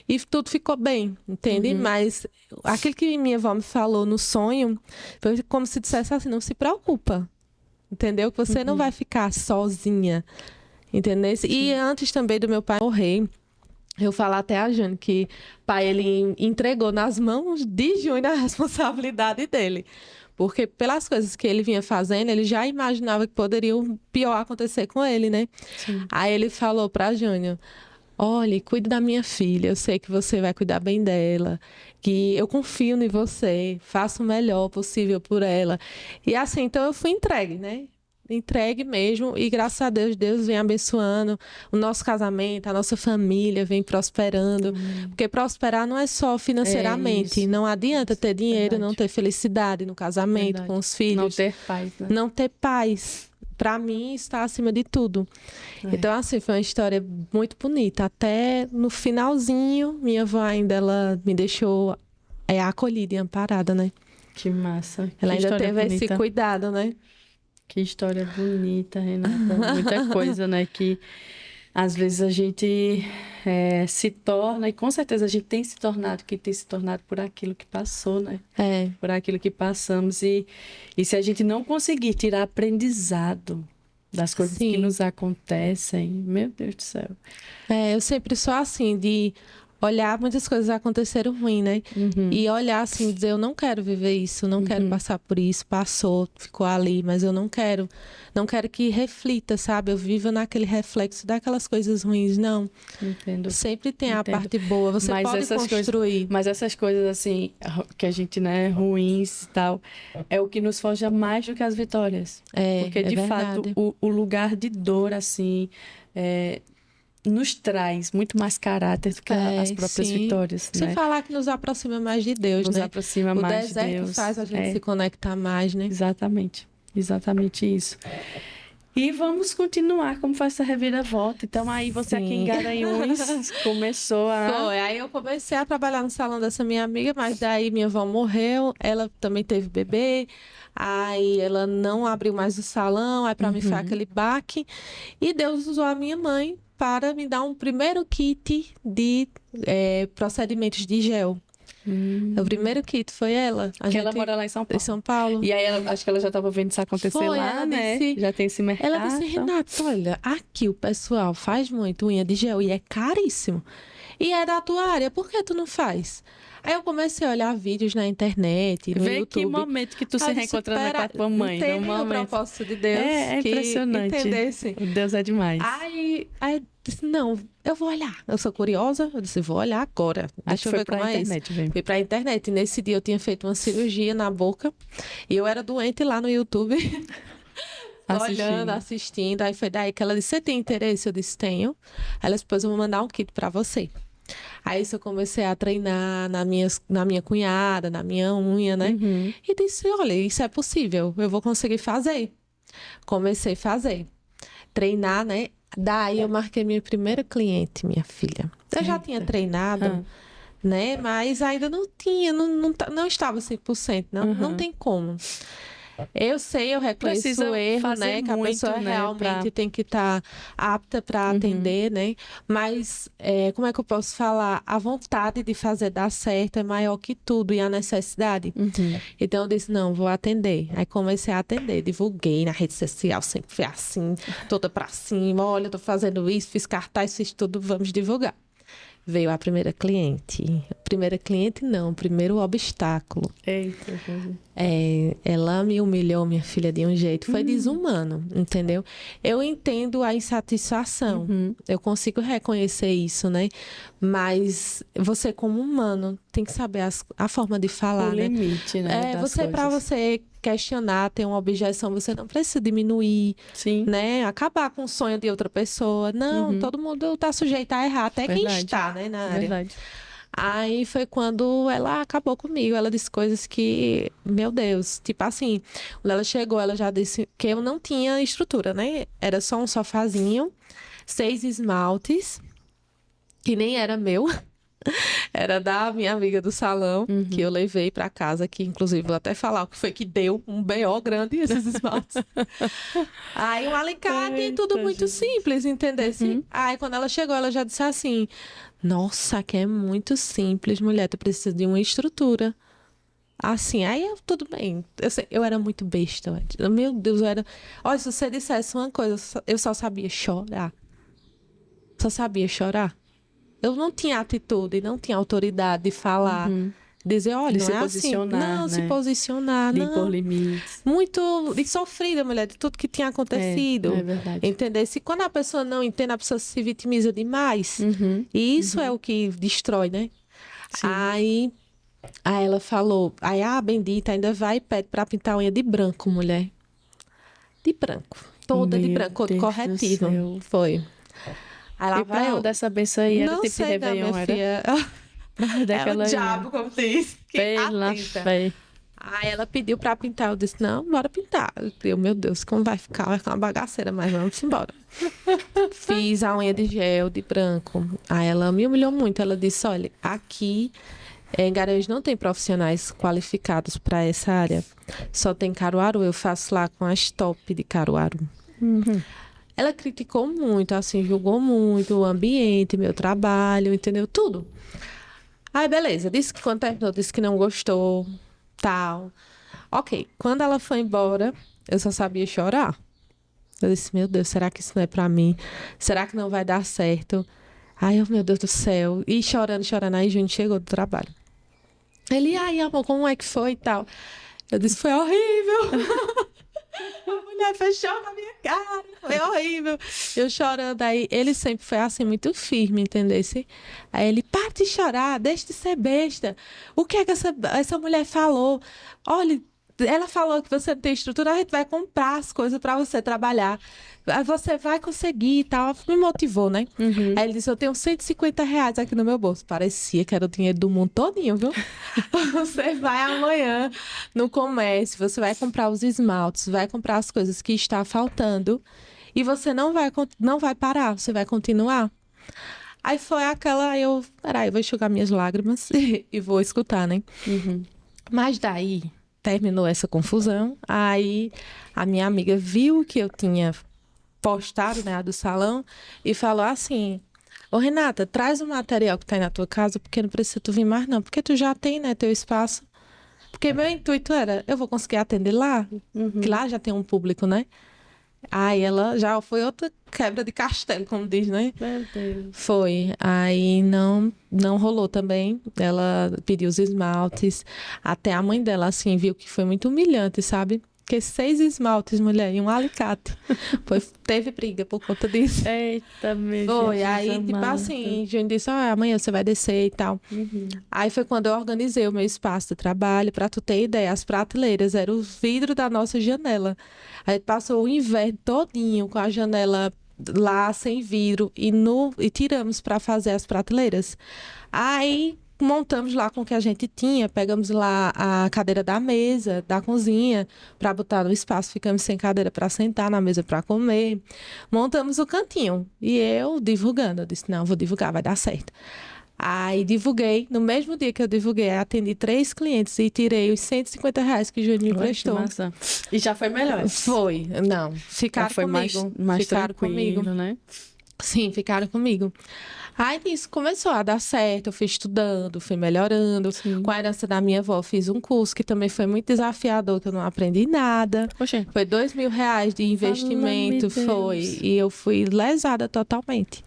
e tudo ficou bem, entende? Mas aquilo que minha avó me falou no sonho, foi como se dissesse assim, não se preocupa. Entendeu? Que você não vai ficar sozinha. Entendeu? E antes também do meu pai morrer, eu falar até a Jane que o pai, ele entregou nas mãos de Júnior a responsabilidade dele. Porque pelas coisas que ele vinha fazendo, ele já imaginava que poderia o pior acontecer com ele, né? Sim. Aí ele falou para Júnior, olha, cuide da minha filha, eu sei que você vai cuidar bem dela, que eu confio em você, faça o melhor possível por ela. E assim, então eu fui entregue, né? entregue mesmo. E graças a Deus, Deus vem abençoando o nosso casamento, a nossa família vem prosperando. Porque prosperar não é só financeiramente. Não adianta ter dinheiro, não ter felicidade no casamento, com os filhos. Não ter paz, né? Não ter paz. Para mim, está acima de tudo. Então, assim, foi uma história muito bonita. Até no finalzinho, minha avó ainda, ela me deixou acolhida e amparada, né? Que massa. Ela ainda teve esse cuidado, né? Que história bonita, Renata. Muita coisa, né? Que às vezes a gente se torna, e com certeza a gente tem se tornado por aquilo que passou, né? Por aquilo que passamos. E se a gente não conseguir tirar aprendizado das coisas que nos acontecem, meu Deus do céu. Eu sempre sou assim, de olhar, muitas coisas aconteceram ruim, né? E olhar assim, dizer, eu não quero viver isso, não quero passar por isso, passou, ficou ali, mas eu não quero que reflita, sabe? Eu vivo naquele reflexo daquelas coisas ruins, não. Entendo. Sempre tem a parte boa, você pode construir. Mas essas coisas assim, que a gente, né, ruins e tal, é o que nos forja mais do que as vitórias. Porque, de fato, o lugar de dor, assim, nos traz muito mais caráter do que as próprias vitórias, Sem né? falar que nos aproxima mais de Deus, nos né? aproxima mais de Deus. O deserto faz a gente se conectar mais, né? Exatamente isso. E vamos continuar como faz essa reviravolta. Então, aí você aqui em Garanhuns começou a... Aí eu comecei a trabalhar no salão dessa minha amiga, mas daí minha avó morreu, ela também teve bebê, aí ela não abriu mais o salão, aí pra mim foi aquele baque, e Deus usou a minha mãe para me dar um primeiro kit de procedimentos de gel. O primeiro kit foi ela. Ela mora lá em São Paulo. Em São Paulo. E aí, acho que ela já estava vendo isso acontecer lá, né? Já tem esse mercado. Ela disse, Renata, olha, aqui o pessoal faz muito unha de gel e é caríssimo. E é da tua área, por que tu não faz? Aí eu comecei a olhar vídeos na internet, no YouTube. Que momento que tu se reencontrando com a tua mãe. Não tem o propósito de Deus. É impressionante. Entendesse. Deus é demais. Aí eu disse, não, eu vou olhar. Eu sou curiosa, eu disse, vou olhar agora. Deixa eu ver como é isso. Fui pra internet. E nesse dia eu tinha feito uma cirurgia na boca. E eu era doente lá no YouTube. Olhando, assistindo. Aí foi daí que ela disse, você tem interesse? Eu disse, tenho. Aí ela disse, depois eu vou mandar um kit pra você. Aí eu comecei a treinar na minha cunhada, na minha unha, né? E disse, olha, isso é possível, eu vou conseguir fazer. Comecei a fazer. Treinar, né? Daí eu marquei minha primeira cliente, minha filha. Eu já tinha treinado, né? Mas ainda não tinha, não estava 100%, não tem como. Eu sei, eu reconheço o erro, né? Que a pessoa realmente tem que estar apta para atender, né? Mas, como é que eu posso falar? A vontade de fazer dar certo é maior que tudo e a necessidade. Então, eu disse, não, vou atender. Aí comecei a atender, divulguei na rede social, sempre fui assim, toda pra cima. Olha, eu tô fazendo isso, fiz cartaz, fiz tudo, vamos divulgar. Veio a primeira cliente. Primeira cliente, não. Primeiro obstáculo. Eita. Ela me humilhou, minha filha, de um jeito. Foi desumano, entendeu? Eu entendo a insatisfação. Eu consigo reconhecer isso, né? Mas você, como humano, tem que saber a forma de falar, o limite, né? Para você questionar, ter uma objeção, você não precisa diminuir, né? Acabar com o sonho de outra pessoa. Não, todo mundo está sujeito a errar, até quem está, né, na área. Verdade. Aí foi quando ela acabou comigo. Ela disse coisas que, meu Deus, tipo assim, quando ela chegou, ela já disse que eu não tinha estrutura, né? Era só um sofazinho, 6 esmaltes, que nem era meu. Era da minha amiga do salão, que eu levei pra casa, que inclusive vou até falar o que foi que deu um B.O. grande esses esmaltes. Aí um alicate, tudo muito simples, entendeu? Aí quando ela chegou, ela já disse assim, nossa, que é muito simples, mulher, tu precisa de uma estrutura. Assim, aí tudo bem. Eu era muito besta. Meu Deus, eu era... Olha, se você dissesse uma coisa, eu só sabia chorar. Só sabia chorar. Eu não tinha atitude, não tinha autoridade de falar, dizer, olha, não é assim. Não, se posicionar, não. Impor limites. Muito sofrida, mulher, de tudo que tinha acontecido. É verdade. Entender? Se quando a pessoa não entende, a pessoa se vitimiza demais. E isso é o que destrói, né? Sim. Aí ela falou, bendita, ainda vai e pede pra pintar a unha de branco, mulher. de branco. Toda de Meu branco, cor Deus corretiva. do céu. Foi. Aí lá E vai pra eu. onde essa benção aí? Era Não tipo sei, não, Réveillon, minha era? filha. É Daquela o aí. diabo, como diz. Que Pela atenta. fé. Aí ela pediu pra pintar. Eu disse, não, bora pintar. Eu, meu Deus, como vai ficar? Vai ficar uma bagaceira, mas vamos embora. Fiz a unha de gel, de branco. Aí ela me humilhou muito. Ela disse, olha, aqui em Garanhuns não tem profissionais qualificados para essa área. Só tem Caruaru. Eu faço lá com as top de Caruaru. Uhum. Ela criticou muito, assim, julgou muito o ambiente, meu trabalho, entendeu? Tudo. Aí, beleza. Disse que quando terminou, disse que não gostou, tal. Ok. Quando ela foi embora, eu só sabia chorar. Eu disse, meu Deus, será que isso não é pra mim? Será que não vai dar certo? Ai, meu Deus do céu. E chorando, chorando. Aí, Júnior chegou do trabalho. Ele, ai, amor, como é que foi e tal? Eu disse, foi horrível. A mulher fechou na minha cara. Foi horrível. Eu chorando. Aí, ele sempre foi assim, muito firme, entendesse? Aí ele, para de chorar, deixa de ser besta. O que é que essa mulher falou? Olha, ela falou que você não tem estrutura, a gente vai comprar as coisas para você trabalhar. Aí você vai conseguir e tal. Me motivou, né? Uhum. Aí ele disse, eu tenho R$ 150 aqui no meu bolso. Parecia que era o dinheiro do mundo todinho, viu? Você vai amanhã no comércio, você vai comprar os esmaltes, vai comprar as coisas que está faltando e você não vai parar, você vai continuar. Aí foi aquela, peraí, eu vou enxugar minhas lágrimas e vou escutar, né? Uhum. Mas daí terminou essa confusão, aí a minha amiga viu que eu tinha postado, né, a do salão e falou assim, ô Renata, traz o material que tá aí na tua casa, porque não precisa tu vir mais não, porque tu já tem, né, teu espaço. Porque meu intuito era, eu vou conseguir atender lá, que lá já tem um público, né? Aí ela já foi outra quebra de castelo, como diz, né? Meu Deus. Foi. Aí não rolou também. Ela pediu os esmaltes. Até a mãe dela, assim, viu que foi muito humilhante, sabe? Porque 6 esmaltes, mulher, e um alicate. Teve briga por conta disso. Eita, meu Foi, Jesus aí, tipo amado. assim, Júnior disse, amanhã você vai descer e tal. Uhum. Aí foi quando eu organizei o meu espaço de trabalho, pra tu ter ideia, as prateleiras eram os vidros da nossa janela. A gente passou o inverno todinho com a janela lá sem vidro e tiramos pra fazer as prateleiras. Aí montamos lá com o que a gente tinha, pegamos lá a cadeira da mesa, da cozinha, para botar no espaço, ficamos sem cadeira para sentar na mesa para comer. Montamos o cantinho e eu divulgando, eu disse, não, vou divulgar, vai dar certo. Aí divulguei, no mesmo dia que eu divulguei, atendi 3 clientes e tirei os R$ 150 que o Júnior me Olha que emprestou. massa. E já foi melhor. Foi, não, ficaram Já foi comigo. mais Ficaram tranquilo, comigo. né? Sim, ficaram comigo. Aí isso começou a dar certo, eu fui estudando, fui melhorando. Sim. Com a herança da minha avó, fiz um curso que também foi muito desafiador, que eu não aprendi nada. Poxa. Foi R$ 2.000 de investimento, Fala-me foi. Deus. E eu fui lesada totalmente.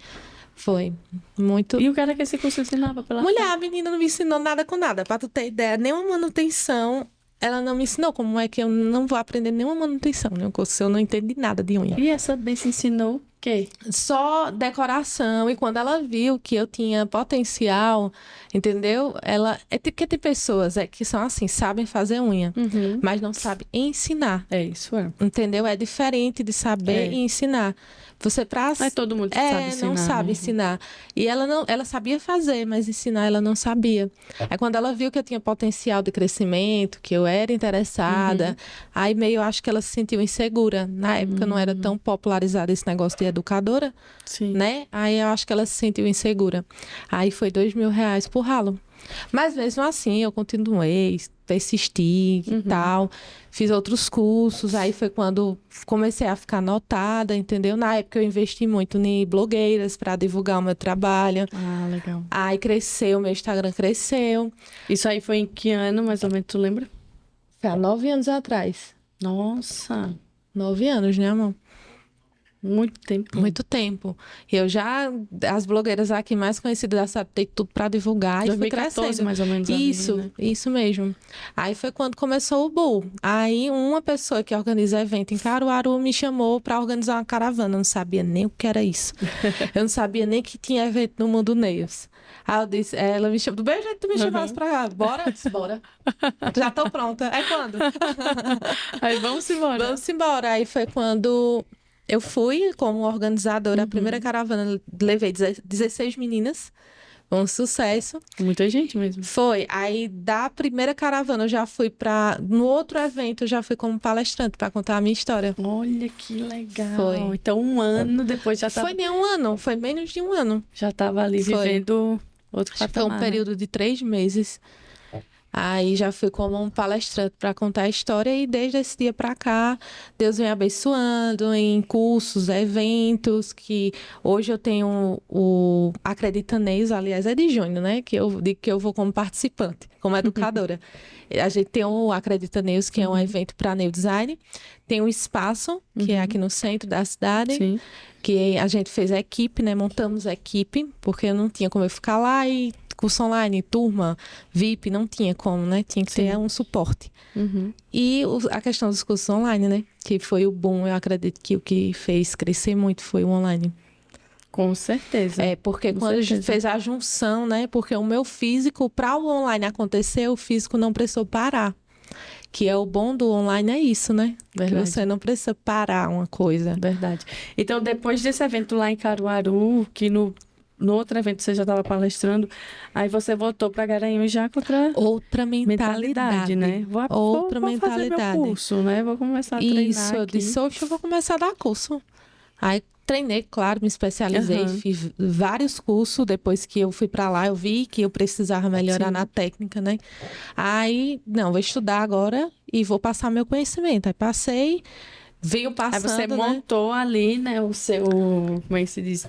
Foi muito. E o cara que esse curso ensinava pela Mulher, a menina não me ensinou nada com nada. Pra tu ter ideia, nenhuma manutenção. Ela não me ensinou como é que eu não vou aprender nenhuma manutenção, né? Um curso, eu não entendi nada de unha. E essa bem se ensinou o quê? Só decoração. E quando ela viu que eu tinha potencial, entendeu? Ela. É porque tem pessoas que são assim, sabem fazer unha, Uhum. mas não sabem ensinar. É isso, é. Entendeu? É diferente de saber e ensinar. Você Não é todo mundo que sabe ensinar. não sabe né? ensinar. E ela sabia fazer, mas ensinar ela não sabia. Aí quando ela viu que eu tinha potencial de crescimento, que eu era interessada, aí meio acho que ela se sentiu insegura. Na época não era tão popularizado esse negócio de educadora, Sim. né? Aí eu acho que ela se sentiu insegura. Aí foi R$ 2.000 por ralo. Mas mesmo assim, eu continuei, persisti e tal. Fiz outros cursos. Aí foi quando comecei a ficar notada, entendeu? Na época eu investi muito em blogueiras para divulgar o meu trabalho. Ah, legal. Aí cresceu, meu Instagram cresceu. Isso aí foi em que ano, mais ou menos, tu lembra? Foi há 9 anos atrás. Nossa. 9 anos, né, amor? Muito tempo. Muito tempo. E as blogueiras aqui mais conhecidas da cidade, tem tudo para divulgar. 2014, e foi crescendo. mais ou menos. Isso, ali, né? isso mesmo. Aí foi quando começou o Bull. Aí uma pessoa que organiza evento em Caruaru me chamou para organizar uma caravana. Eu não sabia nem o que era isso. Eu não sabia nem que tinha evento no Mundo Neus. Aí eu disse, ela me chamou, do mesmo jeito que tu me chamasse pra cá. Bora? Eu disse, bora. Já tô pronta. É quando? Aí vamos embora. Vamos embora. Aí foi quando eu fui como organizadora, a primeira caravana, levei 16 meninas. Um sucesso. Muita gente mesmo. Foi. Aí, da primeira caravana, eu já fui no outro evento, eu já fui como palestrante para contar a minha história. Olha que legal. Foi. Então, um ano depois já estava... Foi nem um ano, foi menos de um ano. Já estava ali vivendo outro patamar. Foi um período de 3 meses. Aí já fui como um palestrante para contar a história e desde esse dia para cá, Deus vem abençoando em cursos, eventos, que hoje eu tenho o Acreditaneus, aliás, é de junho, né? Que eu digo que eu vou como participante, como educadora. A gente tem o Acreditaneus, que é um evento para neodesign. Tem o Espaço, que é aqui no centro da cidade. Sim. Que a gente fez a equipe, né? Montamos a equipe, porque não tinha como eu ficar lá e curso online, turma, VIP, não tinha como, né? Tinha que ter um suporte. E a questão dos cursos online, né? Que foi o boom, eu acredito que o que fez crescer muito foi o online. Com certeza. É, porque quando a gente fez a junção, né? Porque o meu físico, para o online acontecer, o físico não precisou parar. Que é o bom do online, é isso, né? Verdade. Que você não precisa parar uma coisa. Verdade. Então, depois desse evento lá em Caruaru, que no outro evento você já estava palestrando, aí você voltou para Garanhuns já com outra mentalidade, né? Vou fazer meu curso, né? Vou começar a treinar isso, eu aqui. disse, eu vou começar a dar curso. Aí treinei, claro, me especializei, fiz vários cursos. Depois que eu fui para lá, eu vi que eu precisava melhorar na técnica, né? Aí, não, vou estudar agora e vou passar meu conhecimento. Aí passei, veio passando, aí você montou ali, né, o seu, como é que se diz?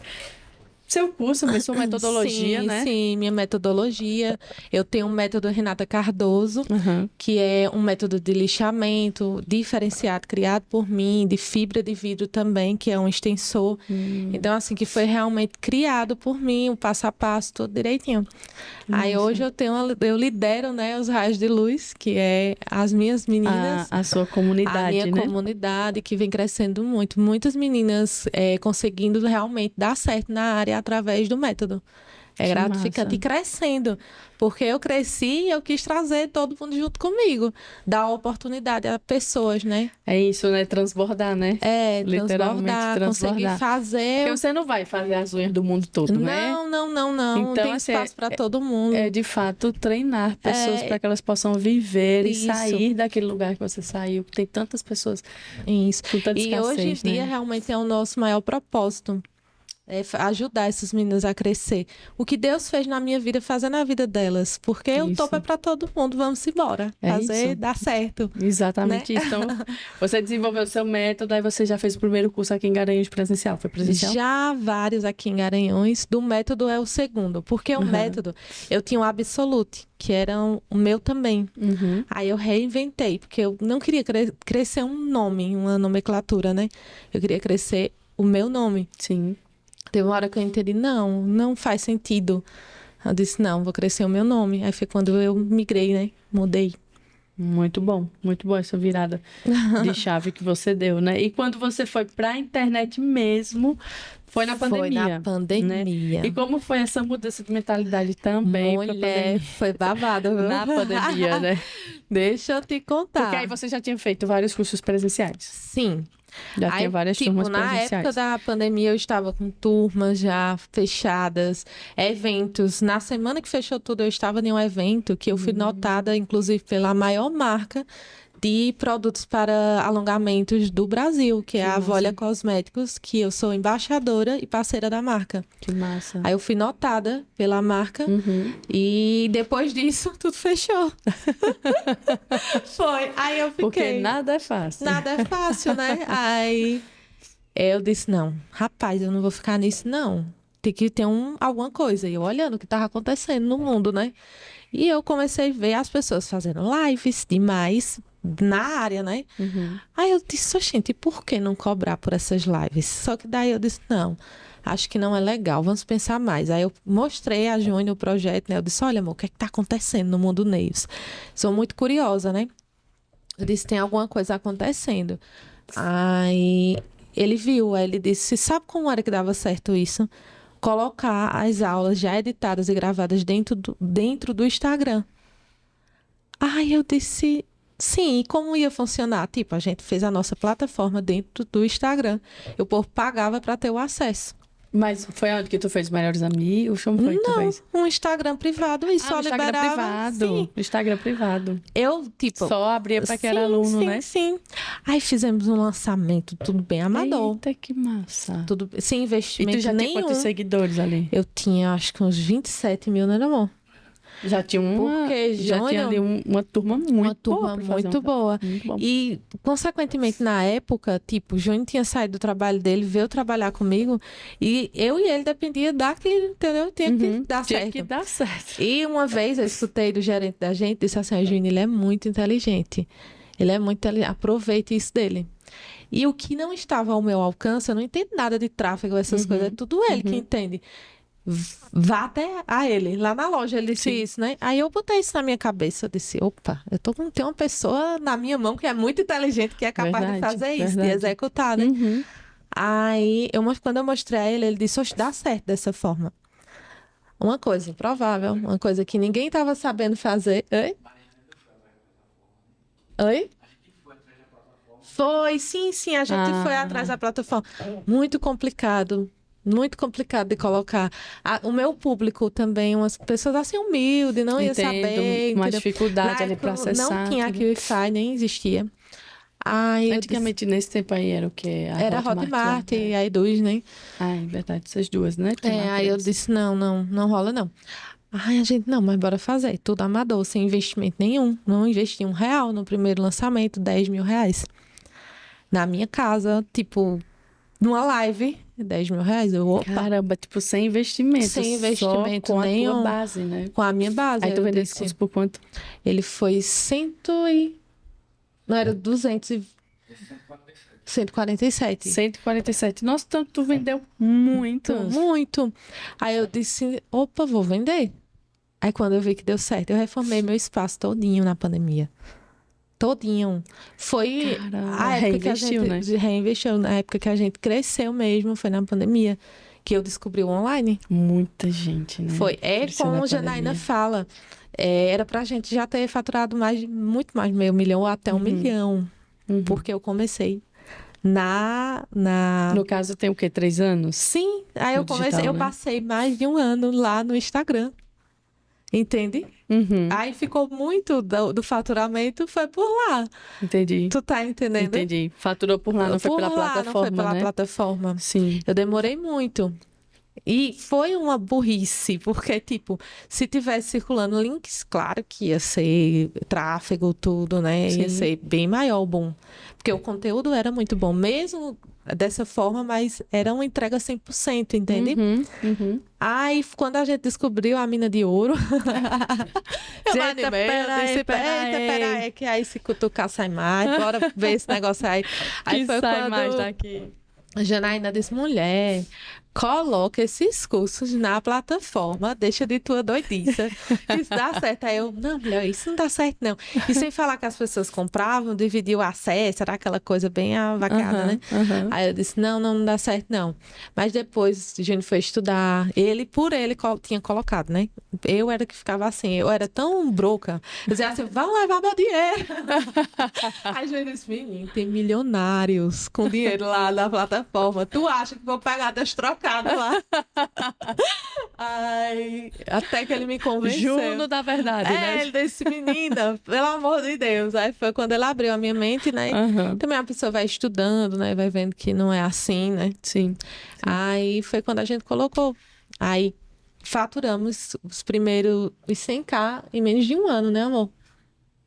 Seu curso, sua metodologia, sim, né? Sim, minha metodologia. Eu tenho um método Renata Cardoso, que é um método de lixamento diferenciado, criado por mim, de fibra de vidro também, que é um extensor. Então, assim, que foi realmente criado por mim, o passo a passo, tudo direitinho. Aí hoje eu lidero, né, os raios de luz, que é as minhas meninas. A sua comunidade, a minha comunidade, que vem crescendo muito. Muitas meninas conseguindo realmente dar certo na área através do método. É gratificante e crescendo. Porque eu cresci e eu quis trazer todo mundo junto comigo. Dar oportunidade a pessoas, né? É isso, né? Transbordar, né? É, literalmente transbordar. Conseguir fazer... Porque você não vai fazer as unhas do mundo todo, né? Não. Então, tem espaço para todo mundo. É, de fato, treinar pessoas para que elas possam viver e sair daquele lugar que você saiu. Tem tantas pessoas com tanta escassez, e hoje em dia, realmente, é o nosso maior propósito. É ajudar essas meninas a crescer. O que Deus fez na minha vida, fazer na vida delas. Porque o topo é para todo mundo. Vamos embora. Fazer, dar certo. Exatamente isso. Então, você desenvolveu o seu método, aí você já fez o primeiro curso aqui em Garanhuns presencial. Foi presencial? Já vários aqui em Garanhuns. Do método é o segundo. Porque o método, eu tinha o Absolute, que era o meu também. Aí eu reinventei, porque eu não queria crescer um nome, uma nomenclatura, né? Eu queria crescer o meu nome. Sim. Teve uma hora que eu entendi, não faz sentido. Eu disse, não, vou crescer o meu nome. Aí foi quando eu migrei, né? Mudei. Muito bom essa virada de chave que você deu, né? E quando você foi para a internet mesmo, foi na pandemia. Foi na pandemia. Né? E como foi essa mudança de mentalidade também? Mulher, foi babado, viu? Na pandemia, né? Deixa eu te contar. Porque aí você já tinha feito vários cursos presenciais. Sim. Já tinha várias turmas presenciais. Na época da pandemia, eu estava com turmas já fechadas, eventos. Na semana que fechou tudo, eu estava em um evento que eu fui notada, inclusive, pela maior marca de produtos para alongamentos do Brasil, que é a Volia Cosméticos, que eu sou embaixadora e parceira da marca. Que massa. Aí eu fui notada pela marca e depois disso tudo fechou. Foi. Aí eu fiquei... Porque nada é fácil. Nada é fácil, né? Aí eu disse, não, rapaz, eu não vou ficar nisso, não. Tem que ter alguma coisa. E eu olhando o que estava acontecendo no mundo, né? E eu comecei a ver as pessoas fazendo lives demais, na área, né? Aí eu disse, gente, e por que não cobrar por essas lives? Só que daí eu disse, não, acho que não é legal, vamos pensar mais. Aí eu mostrei a Júnior o projeto, né? Eu disse, olha, amor, o que é que tá acontecendo no mundo Nails? Sou muito curiosa, né? Eu disse, tem alguma coisa acontecendo. Aí ele viu, aí ele disse, sabe como era que dava certo isso? Colocar as aulas já editadas e gravadas dentro do Instagram. Aí eu disse, sim, e como ia funcionar? Tipo, a gente fez a nossa plataforma dentro do Instagram. E o povo pagava para ter o acesso. Mas foi onde que tu fez Melhores Amigos? Como foi que tu fez? Um Instagram privado e só Instagram liberava. privado. Sim. Instagram privado. Eu, tipo... Só abria para quem era aluno, sim, né? Sim. Aí fizemos um lançamento, tudo bem amador. Eita, que massa. Tudo sem investimento nenhum. E tu já tinha quantos seguidores ali? Eu tinha, acho que uns 27 mil, né, amor? Já tinha tinha ali uma turma muito boa. Muito boa. Muito bom. E, consequentemente, na época, tipo, o Júnior tinha saído do trabalho dele, veio trabalhar comigo, e eu e ele dependia daquilo, entendeu? Tinha que dar certo. Tinha que dar certo. E uma vez eu escutei do gerente da gente, disse assim, Júnior, ele é muito inteligente. Ele é muito inteligente, aproveite isso dele. E o que não estava ao meu alcance, eu não entendo nada de tráfego, essas coisas, é tudo ele que entende. Vá até a ele, lá na loja, ele disse isso, né? Aí eu botei isso na minha cabeça, eu disse, opa, tem uma pessoa na minha mão que é muito inteligente, que é capaz de fazer isso, de executar, né? Aí, quando eu mostrei a ele, ele disse, oxe, dá certo dessa forma. Uma coisa improvável, uma coisa que ninguém estava sabendo fazer. Oi? Foi, sim, a gente foi atrás da plataforma. Muito complicado de colocar. O meu público também, umas pessoas assim humildes, não ia saber. Uma dificuldade ali para acessar. Não tinha aqui o Wi-Fi, nem existia. Antigamente, nesse tempo aí, era o quê? Era Hotmart e a Eduz, né? Ah, é verdade, essas duas, né? Aí eu disse, não rola não. Ai, a gente, não, mas bora fazer. Tudo amador, sem investimento nenhum. Não investi R$1 no primeiro lançamento, R$10 mil. Na minha casa, tipo, numa live, R$10 mil. Opa. Caramba, tipo, sem investimento. Sem investimento só com nenhum. A tua base, né? Com a minha base. Aí tu vendeu esse curso por quanto? Ele foi Não, era 147. 147. Nossa, então tu vendeu muito. Muito. Aí eu disse, opa, vou vender. Aí quando eu vi que deu certo, eu reformei meu espaço todinho na pandemia. Todinho. Foi a época que a gente reinvestiu, na época que a gente cresceu mesmo, foi na pandemia, que eu descobri o online. Muita gente, né? Foi. Como a Janaína fala, era pra gente já ter faturado muito mais de $500,000 ou até $1 milhão. Porque eu comecei No caso, tem o quê? 3 anos? Sim. Aí eu comecei, digital, eu né? passei mais de 1 ano lá no Instagram. Entende? Aí ficou muito do faturamento, foi por lá. Entendi. Tu tá entendendo? Entendi. Faturou por lá, não foi pela plataforma, não foi pela plataforma. Sim. Eu demorei muito. E foi uma burrice, porque, tipo, se tivesse circulando links, claro que ia ser tráfego, tudo, né? Sim. Ia ser bem maior o boom. Porque o conteúdo era muito bom, mesmo dessa forma, mas era uma entrega 100%, entende? Aí, quando a gente descobriu a mina de ouro, eu me animei, peraí, que aí se cutucar sai mais, bora ver esse negócio aí. Aí que foi sai quando mais daqui. a Janaína disse, mulher, coloca esses cursos na plataforma, deixa de tua doidice, isso dá certo. Aí eu, não, mulher, isso não dá certo não. E sem falar que as pessoas compravam, dividiam o acesso, era aquela coisa bem avacada, né? Aí eu disse, não dá certo não. Mas depois o Júnior foi estudar, ele tinha colocado, né? Eu era que ficava assim, eu era tão broca, eu dizia assim, vão levar meu dinheiro. Aí o Júnior disse, menino, tem milionários com dinheiro lá na plataforma, tu acha que vou pegar das trocadas lá? Ai, até que ele me convenceu. Juno da verdade, né? Ele disse, menina, pelo amor de Deus. Aí foi quando ele abriu a minha mente, né? Também a pessoa vai estudando, né? Vai vendo que não é assim, né? Sim. Aí foi quando a gente colocou. Aí faturamos os 100K em menos de 1 ano, né, amor?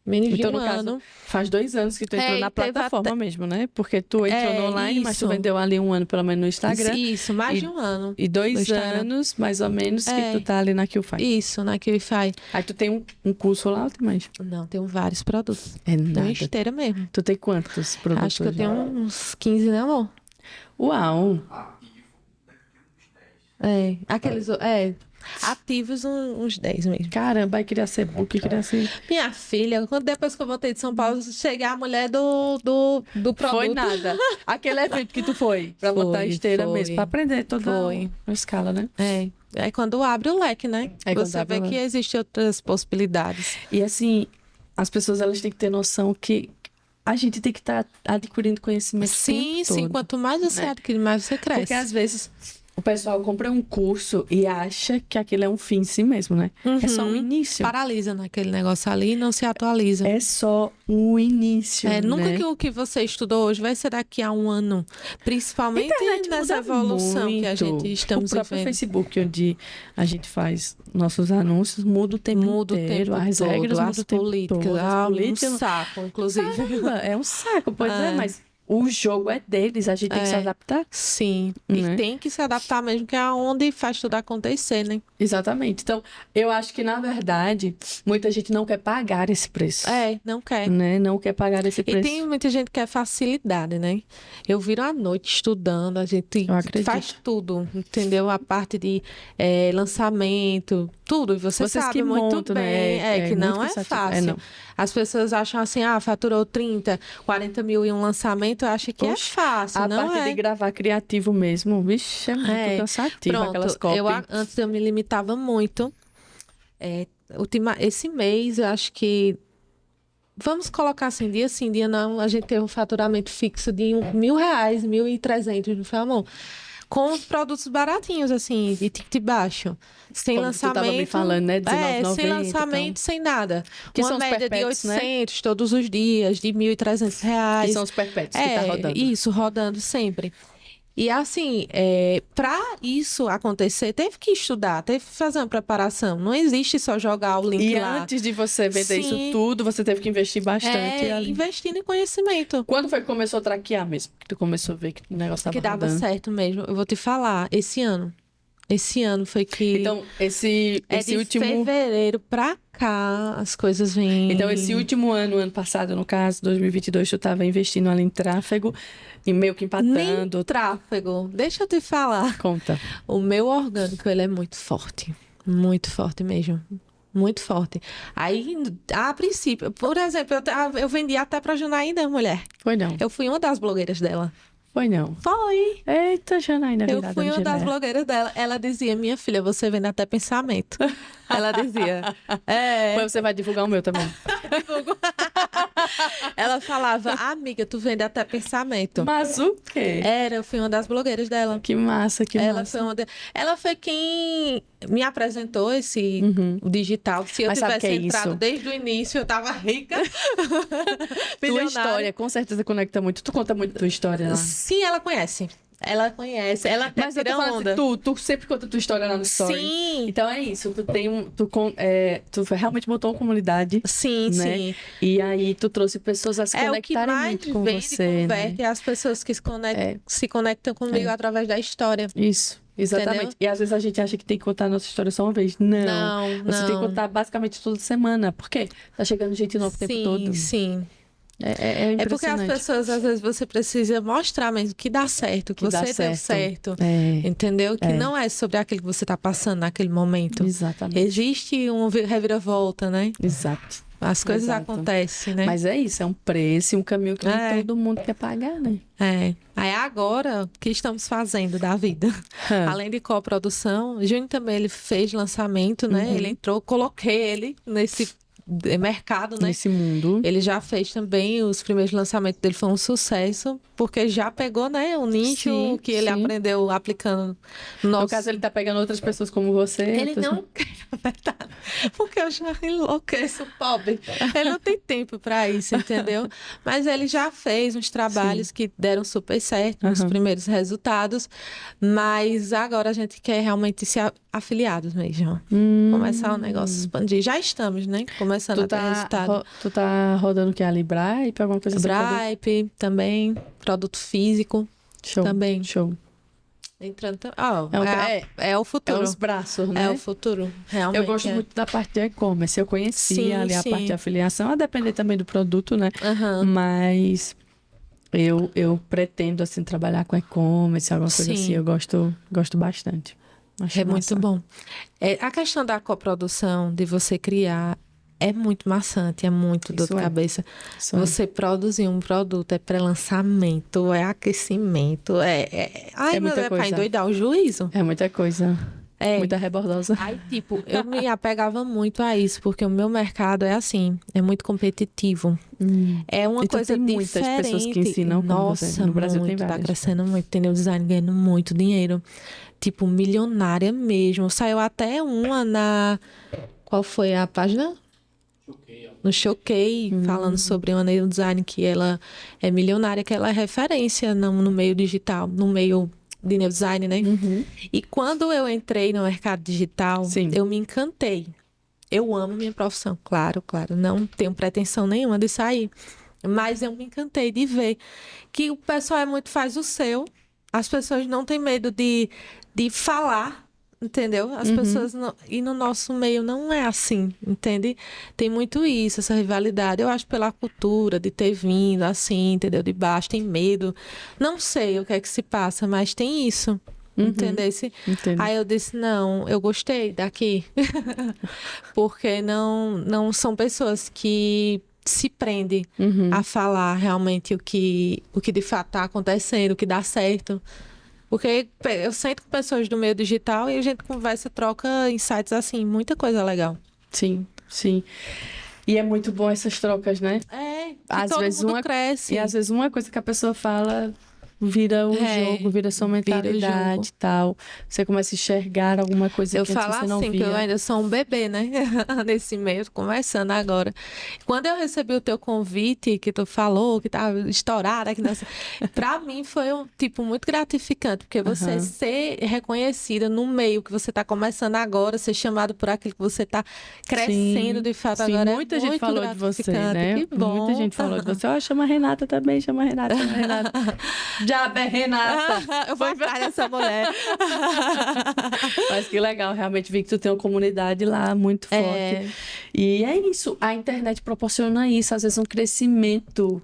Menos Então, de um no caso, ano. faz 2 anos que tu entrou na teve plataforma mesmo, né? Porque tu entrou no online, mas tu isso. vendeu ali 1 ano, pelo menos, no Instagram. Isso, mais E- de um ano. E no 2 Instagram. anos, mais ou menos, que É. tu tá ali na QFI. Isso, na QFI. Aí tu tem um curso lá ou tem mais? Não, tenho vários produtos. É Tenho nada. esteira mesmo. Tu tem quantos produtos? Acho que eu hoje? tenho uns 15, né, amor? Uau! Aqueles... ativos uns 10 mesmo. Caramba, aí queria ser book, queria ser... Minha filha, quando depois que eu voltei de São Paulo, cheguei a mulher do produto. Foi nada. Aquele evento que tu foi, pra botar a esteira foi. mesmo, pra aprender toda Foi. a escala, né? É quando abre o leque, né? É quando Você abre vê o que leque. existem outras possibilidades. E assim, as pessoas elas têm que ter noção que a gente tem que estar adquirindo conhecimento o Sim, tempo sim. todo. Quanto mais você né? adquire, mais você cresce. Porque às vezes o pessoal compra um curso e acha que aquilo é um fim em si mesmo, né? É só um início. Paralisa naquele negócio ali e não se atualiza. É só um início, Nunca né? que o que você estudou hoje vai ser daqui a um ano. Principalmente Internet nessa muda evolução que a muito. gente estamos O próprio vivendo. Facebook, onde a gente faz nossos anúncios, muda o tempo Muda o inteiro. tempo As todo, regras mudam as o tempo políticas. todo. As políticas... Um saco, inclusive. Caramba, é um saco, pois é, mas o jogo é deles, a gente tem que se adaptar. Sim. Né? E tem que se adaptar mesmo, que é onde faz tudo acontecer, né? Exatamente. Então, eu acho que, na verdade, muita gente não quer pagar esse preço. Não quer. Né? Não quer pagar esse E preço. tem muita gente que quer facilidade, né? Eu viro à noite estudando, a gente Eu acredito. faz tudo, entendeu? A parte de lançamento, tudo. E você Vocês sabe que muito montam, bem. né? Que muito não é cansativo. fácil. Não. As pessoas acham assim, faturou 30, 40 mil em um lançamento, acha que Poxa, é fácil, A não parte de gravar criativo mesmo, vixe, é muito cansativo aquelas Pronto, copy. antes eu me limitava muito. Esse mês, eu acho que... Vamos colocar assim, dia sim, dia não, a gente teve um faturamento fixo de R$1.000, 1.300, não foi, amor? Com produtos baratinhos, assim, de ticket baixo. Sem Como tu lançamento. tava me falando, né? R$19,90 sem lançamento, sem nada. Que Uma são os média de perpétuos, né? 800 todos os dias, de R$1.300. Que são os perpétuos que tá rodando. Isso, rodando sempre. E assim, para isso acontecer, teve que estudar, teve que fazer uma preparação. Não existe só jogar o link E lá. antes de você vender isso Sim. tudo, você teve que investir bastante ali. Investindo em conhecimento. Quando foi que começou a traquear mesmo? Que tu começou a ver que o negócio tava Que dava rodando? certo mesmo. Eu vou te falar, esse ano. Esse ano foi que... Então, esse de último... fevereiro pra cá, as coisas vêm... Então, esse último ano passado, no caso, 2022, tu tava investindo ali em tráfego e meio que empatando. Nem tráfego. Deixa eu te falar. Conta. O meu orgânico, ele é muito forte. Muito forte mesmo. Muito forte. Aí, a princípio... Por exemplo, eu vendi até pra Janaína, mulher. Foi não. Eu fui uma das blogueiras dela. Foi não. Foi. Eita, Janaína, Eu virada fui de uma das Geleia. blogueiras dela. Ela dizia, minha filha, você vende até pensamento. Ela dizia. Depois você vai divulgar o meu também. Ela falava, amiga, tu vende até pensamento. Mas o quê? Eu fui uma das blogueiras dela. Que massa, que Ela massa. ela foi quem me apresentou esse o digital. Se eu Mas sabe tivesse o que é entrado isso? desde o início, eu tava rica. Tua Milionária. história, com certeza, conecta muito. Tu conta muito tua história lá. Sim, ela conhece. Ela conhece. Ela até Mas eu tô tira falando onda. assim, tu sempre conta tua história lá no story. Sim. Então é isso, tu realmente montou uma comunidade, Sim, né? sim. E aí tu trouxe pessoas a se O que conectarem mais muito com vende você, e né? converte é as pessoas que se conectam comigo através da história. Isso, exatamente. Entendeu? E às vezes a gente acha que tem que contar a nossa história só uma vez. Não. Você tem que contar basicamente toda semana. Por quê? Tá chegando gente nova o tempo todo. Sim. É É porque as impressionante. pessoas, às vezes, você precisa mostrar mesmo que dá certo, que dá você deu certo. É, Entendeu? Que não é sobre aquilo que você tá passando naquele momento. exatamente. Existe um reviravolta, né? Exato. As coisas Exato. acontecem, né? Mas é isso, é um preço e um caminho que nem todo mundo quer pagar, né? Aí agora, o que estamos fazendo da vida? Além de coprodução, Júnior também ele fez lançamento, né? Ele entrou, coloquei ele nesse mercado, né? Nesse mundo. Ele já fez também, os primeiros lançamentos dele foi um sucesso, porque já pegou, né, um nicho Sim, que ele sim. aprendeu aplicando no No nosso... caso, ele tá pegando outras pessoas como você. Ele outras- não quer, na verdade, porque eu já enlouqueço o pobre. Ele não tem tempo para isso, entendeu? Mas ele já fez uns trabalhos que deram super certo, nos primeiros resultados, mas agora a gente quer realmente se afiliados mesmo. Começar o negócio a expandir. Já estamos, né? Começando a ter resultado. Tu tá rodando o que? A Libripe, alguma coisa assim? Libripe também, produto físico. Show. Também. Show. Entrando. É o futuro. É os braços, né? É o futuro, realmente. Eu gosto muito da parte de e-commerce. Eu conhecia ali a parte de afiliação, a depender também do produto, né? Mas eu pretendo, assim, trabalhar com e-commerce, alguma coisa assim. Eu gosto bastante. Acho massa. Muito bom. A questão da coprodução, de você criar, é muito maçante, é muito dor de cabeça. Você produzir um produto é pré-lançamento, é aquecimento, Ai, meu Deus, é pra endoidar o juízo. É muita coisa. Muita rebordosa. Aí, tipo, eu me apegava muito a isso, porque o meu mercado é assim, é muito competitivo. É uma coisa tem diferente. Muitas pessoas que ensinam. Nossa, no Brasil muito, tem várias. tá crescendo muito, tem o design ganhando muito dinheiro. Tipo, milionária mesmo. Saiu até uma na... Qual foi a página? No Choquei, falando sobre uma nail design que ela é milionária, que ela é referência no meio digital, no meio de nail design, né? E quando eu entrei no mercado digital, eu me encantei. Eu amo minha profissão, claro. Não tenho pretensão nenhuma de sair. Mas eu me encantei de ver que o pessoal faz o seu. As pessoas não têm medo de falar. Entendeu? As pessoas... E no nosso meio não é assim, entende? Tem muito isso, essa rivalidade. Eu acho pela cultura de ter vindo assim, entendeu? De baixo, tem medo. Não sei o que é que se passa, mas tem isso. Entendesse? Aí eu disse, não, eu gostei daqui. Porque não são pessoas que se prendem a falar realmente o que de fato está acontecendo, o que dá certo. Porque eu sento com pessoas do meio digital e a gente conversa, troca insights assim, muita coisa legal. Sim. E é muito bom essas trocas, né? Às vezes todo mundo cresce. E às vezes uma coisa que a pessoa fala vira o jogo, vira sua mentalidade e tal. Você começa a enxergar alguma coisa que você não via. Que eu ainda sou um bebê, né? Nesse meio, tô conversando agora. Quando eu recebi o teu convite, que tu falou, que tava estourada aqui nessa... Pra mim foi muito gratificante, porque você ser reconhecida no meio que você tá começando agora, ser chamado por aquilo que você tá crescendo de fato agora. Muita gente falou de você, né? Que bom. Muita gente falou de você. Chama a Renata também, chama a Renata. Diabo é Renata. Eu vou atrás dessa mulher. Mas que legal, realmente vi que tu tem uma comunidade lá muito forte. E é isso, a internet proporciona isso, às vezes um crescimento,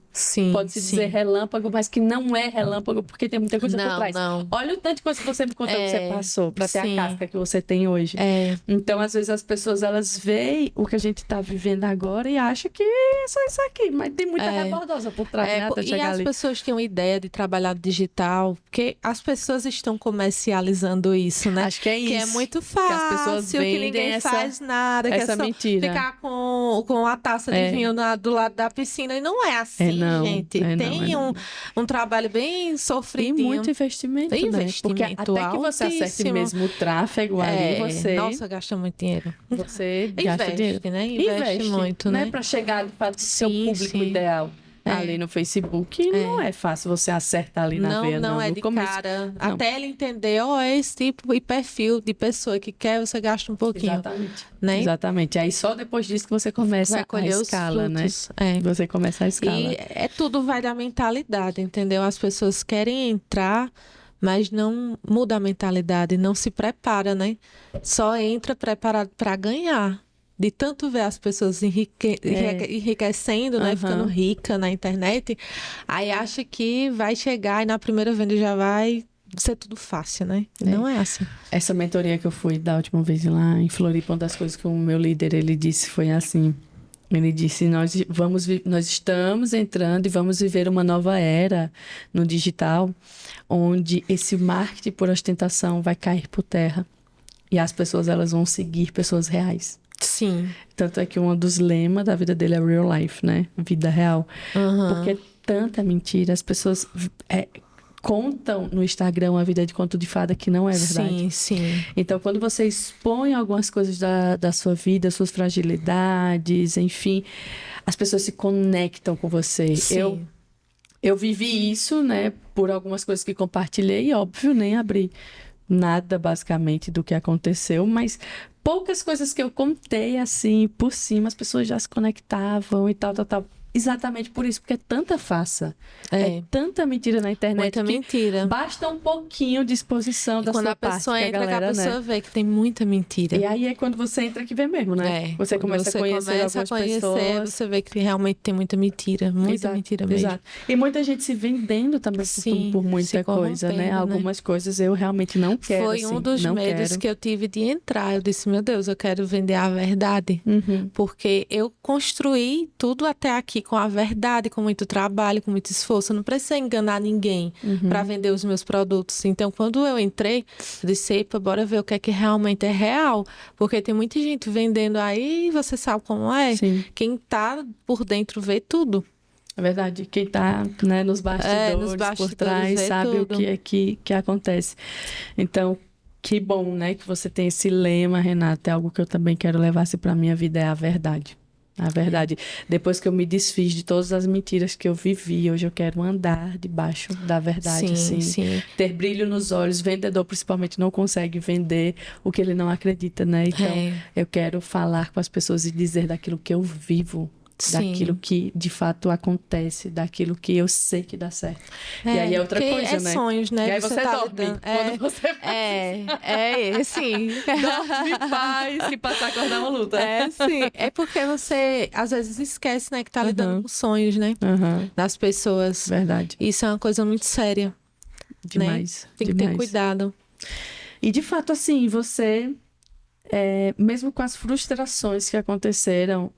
pode-se dizer relâmpago, mas que não é relâmpago, porque tem muita coisa por trás. Olha o tanto de coisa que você me contou que você passou para ter a casca que você tem hoje. Então, às vezes as pessoas, elas veem o que a gente está vivendo agora e acham que é só isso aqui, mas tem muita rebordosa por trás, né? Até chegar as ali. pessoas têm uma ideia de trabalhar digital, porque as pessoas estão comercializando isso, né? Acho que é isso. Que é muito fácil, que as pessoas que ninguém faz nada, que essa é só mentira. ficar com a taça de vinho do lado da piscina. E não é assim, gente. Tem um trabalho bem sofrido. E muito investimento, né? Porque até que você acerte mesmo o tráfego ali, você... Nossa, gasta muito dinheiro. Você gasta dinheiro. Né? Investe muito, né? Para chegar, de fato, no seu público ideal. Ali no Facebook, não é fácil você acertar ali na veia, não. Não é de cara. Até ele entender, é esse tipo de perfil de pessoa que quer, você gasta um pouquinho. Exatamente. Né? Exatamente. Aí só depois disso que você começa a escala, né? Você começa a escala. E tudo vai da mentalidade, entendeu? As pessoas querem entrar, mas não muda a mentalidade, não se prepara, né? Só entra preparado para ganhar. De tanto ver as pessoas enriquecendo, né? Ficando rica na internet. Aí acha que vai chegar e na primeira venda já vai ser tudo fácil, né? Não é assim. Essa mentoria que eu fui da última vez lá em Floripa, uma das coisas que o meu líder, ele disse foi assim... Ele disse, nós estamos entrando e vamos viver uma nova era no digital, onde esse marketing por ostentação vai cair por terra. E as pessoas, elas vão seguir pessoas reais. Sim. Tanto é que um dos lemas da vida dele é real life, né? Vida real. Porque é tanta mentira. As pessoas contam no Instagram a vida de conto de fada que não é verdade. Sim. Então, quando você expõe algumas coisas da sua vida, suas fragilidades, enfim, as pessoas se conectam com você. Sim. Eu vivi isso, né? Por algumas coisas que compartilhei, óbvio, nem abri nada basicamente do que aconteceu, mas poucas coisas que eu contei assim por cima, as pessoas já se conectavam e tal, tal, tal. Exatamente por isso, porque é tanta farsa, é tanta mentira na internet. Muita mentira. Basta um pouquinho de exposição da quando sua a pessoa parte, entra, que a pessoa vê que tem muita mentira. E aí é quando você entra que vê mesmo, né? Você começa a conhecer algumas pessoas. Você vê que realmente tem muita mentira. Muita mentira mesmo. Exato. E muita gente se vendendo também por muita coisa, né? Algumas coisas eu realmente não quero. Foi um dos medos que eu tive de entrar. Eu disse, meu Deus, eu quero vender a verdade. Porque eu construí tudo até aqui com a verdade, com muito trabalho, com muito esforço. Eu não precisei enganar ninguém para vender os meus produtos. Então, quando eu entrei, eu disse, epa, bora ver o que é que realmente é real. Porque tem muita gente vendendo aí, você sabe como é. Sim. Quem tá por dentro vê tudo. É verdade. Quem tá, né, nos bastidores, por trás, sabe tudo. O que é que acontece. Então, que bom, né, que você tem esse lema, Renata. É algo que eu também quero levar para a minha vida, é a verdade. A verdade. Depois que eu me desfiz de todas as mentiras que eu vivi, hoje eu quero andar debaixo da verdade, sim. Ter brilho nos olhos. Vendedor, principalmente, não consegue vender o que ele não acredita, né? Então, eu quero falar com as pessoas e dizer daquilo que eu vivo. Daquilo que de fato acontece, daquilo que eu sei que dá certo. E aí é outra coisa, né? Sonhos, né? E aí você dorme quando você sim. Dorme em paz e passar a acordar uma luta. Sim. É porque você, às vezes, esquece, né? Que tá lidando com sonhos, né? Das pessoas. Verdade. Isso é uma coisa muito séria. Demais. Né? Tem que ter cuidado. E, de fato, assim, você... mesmo com as frustrações que aconteceram...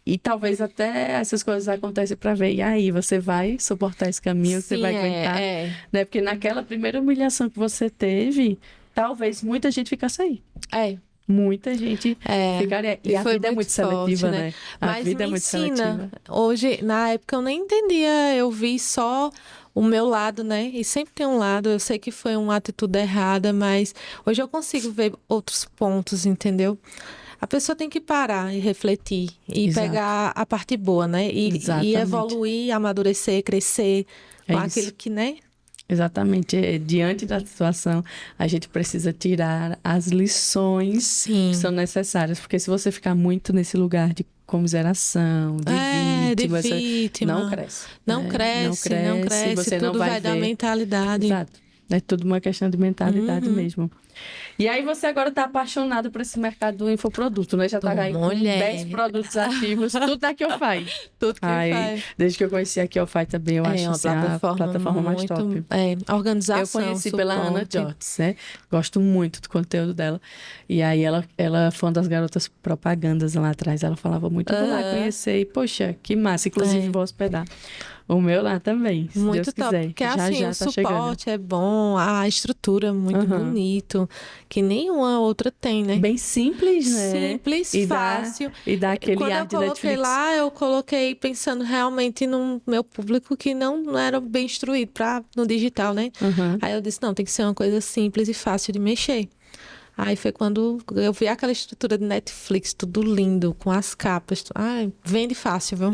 E talvez até essas coisas acontecem para ver. E aí, você vai suportar esse caminho? Você vai aguentar? Né? Porque naquela primeira humilhação que você teve, talvez muita gente ficasse aí. Muita gente ficaria. E a vida é muito seletiva, né? Mas a vida é muito seletiva. Hoje, na época, eu nem entendia. Eu vi só o meu lado, né? E sempre tem um lado. Eu sei que foi uma atitude errada, mas hoje eu consigo ver outros pontos, entendeu? A pessoa tem que parar e refletir e pegar a parte boa, né? E evoluir, amadurecer, crescer com aquilo que, né? Exatamente. Diante da situação, a gente precisa tirar as lições que são necessárias. Porque se você ficar muito nesse lugar de comiseração, de vítima, não cresce. Não cresce. Você tudo não vai dar mentalidade. Exato. É tudo uma questão de mentalidade mesmo. E aí você agora está apaixonado por esse mercado do infoproduto, né? Já está aí com 10 produtos ativos, tudo da Kiofy. Tudo que faz. Desde que eu conheci a Kiofy também, eu acho assim, a plataforma mais top. Organização, eu conheci suporte. pela Ana Jotes, né? Gosto muito do conteúdo dela. E aí ela foi uma das garotas propagandas lá atrás. Ela falava muito, vou lá conhecer. E, poxa, que massa. Inclusive, vou hospedar o meu lá também, se muito Deus top, quiser. porque já, assim, já o tá suporte chegando. é bom, a estrutura é muito bonito, que nenhuma outra tem, né? Bem simples, né? Simples, fácil. E dá aquele Quando ar eu de coloquei Netflix. lá, eu coloquei pensando realmente no meu público que não era bem instruído no digital, né? Aí eu disse, não, tem que ser uma coisa simples e fácil de mexer. Aí foi quando eu vi aquela estrutura de Netflix, tudo lindo, com as capas. Ai, vende fácil, viu?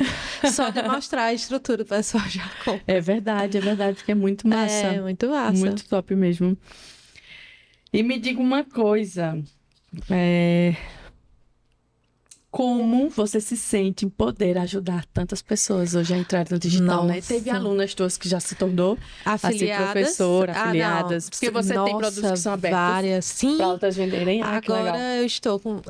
Só de mostrar a estrutura, o pessoal já compra. É verdade, porque é muito massa. É, muito massa. Muito top mesmo. E me diga uma coisa. Como você se sente em poder ajudar tantas pessoas hoje a entrar no digital, né? Teve alunas tuas que já se tornou afiliadas, assim, professora, afiliadas. Porque você tem produtos que são abertos várias, sim. para outras venderem. Agora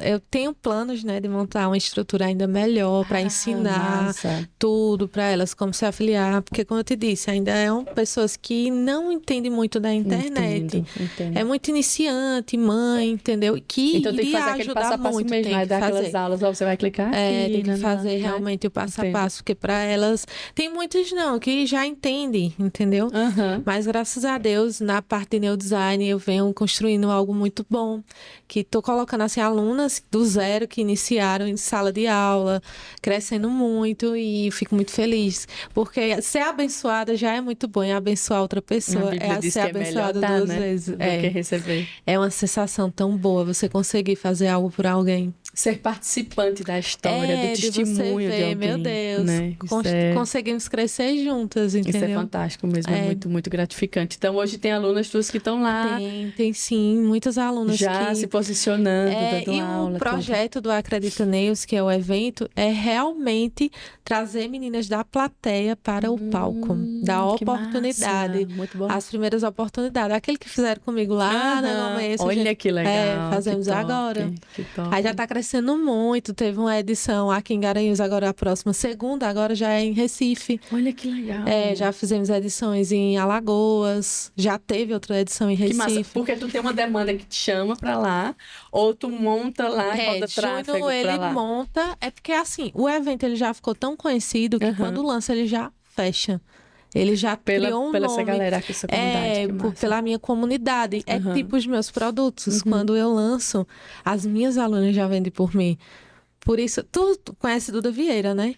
eu tenho planos, né, de montar uma estrutura ainda melhor para ensinar tudo para elas, como se afiliar. Porque, como eu te disse, ainda são pessoas que não entendem muito da internet. Entendo. É muito iniciante, mãe, entendeu? Que então tem que fazer aquele passo a passo muito, mesmo, né? Dar aquelas aulas, você vai clicar aqui. Tem que fazer realmente o passo a passo, porque para elas... Tem muitos que já entendem, entendeu? Mas graças a Deus, na parte de neurodesign, eu venho construindo algo muito bom, que estou colocando assim, alunas do zero que iniciaram em sala de aula, crescendo muito e fico muito feliz. Porque ser abençoada já é muito bom, e abençoar outra pessoa ser abençoada duas vezes. Do que receber. É uma sensação tão boa você conseguir fazer algo por alguém. ser participante da história, do testemunho de alguém. Meu Deus, né? conseguimos crescer juntas, entendeu? Isso é fantástico mesmo, é muito, muito gratificante. Então, hoje tem alunas tuas que estão lá. Tem sim, muitas alunas já se posicionando, dando e aula. E o projeto do Acredita Neus, que é o evento, é realmente trazer meninas da plateia para o palco, dar oportunidade. Muito bom. As primeiras oportunidades. Aquele que fizeram comigo lá no começo. Olha que legal. Fazemos agora. Aí já está crescendo muito. Teve uma edição aqui em Garanhuns, agora a próxima segunda, agora já é em Recife. Olha que legal. Já fizemos edições em Alagoas, já teve outra edição em Recife. Que massa, porque tu tem uma demanda que te chama para lá, ou tu monta lá, roda tráfego Junho ele lá. monta, porque assim, o evento ele já ficou tão conhecido que quando lança ele já fecha. Ele já criou um pela nome. Essa galera aqui, essa comunidade. Pela minha comunidade. É tipo os meus produtos. Quando eu lanço, as minhas alunas já vendem por mim. Por isso, tu conhece Duda Vieira, né?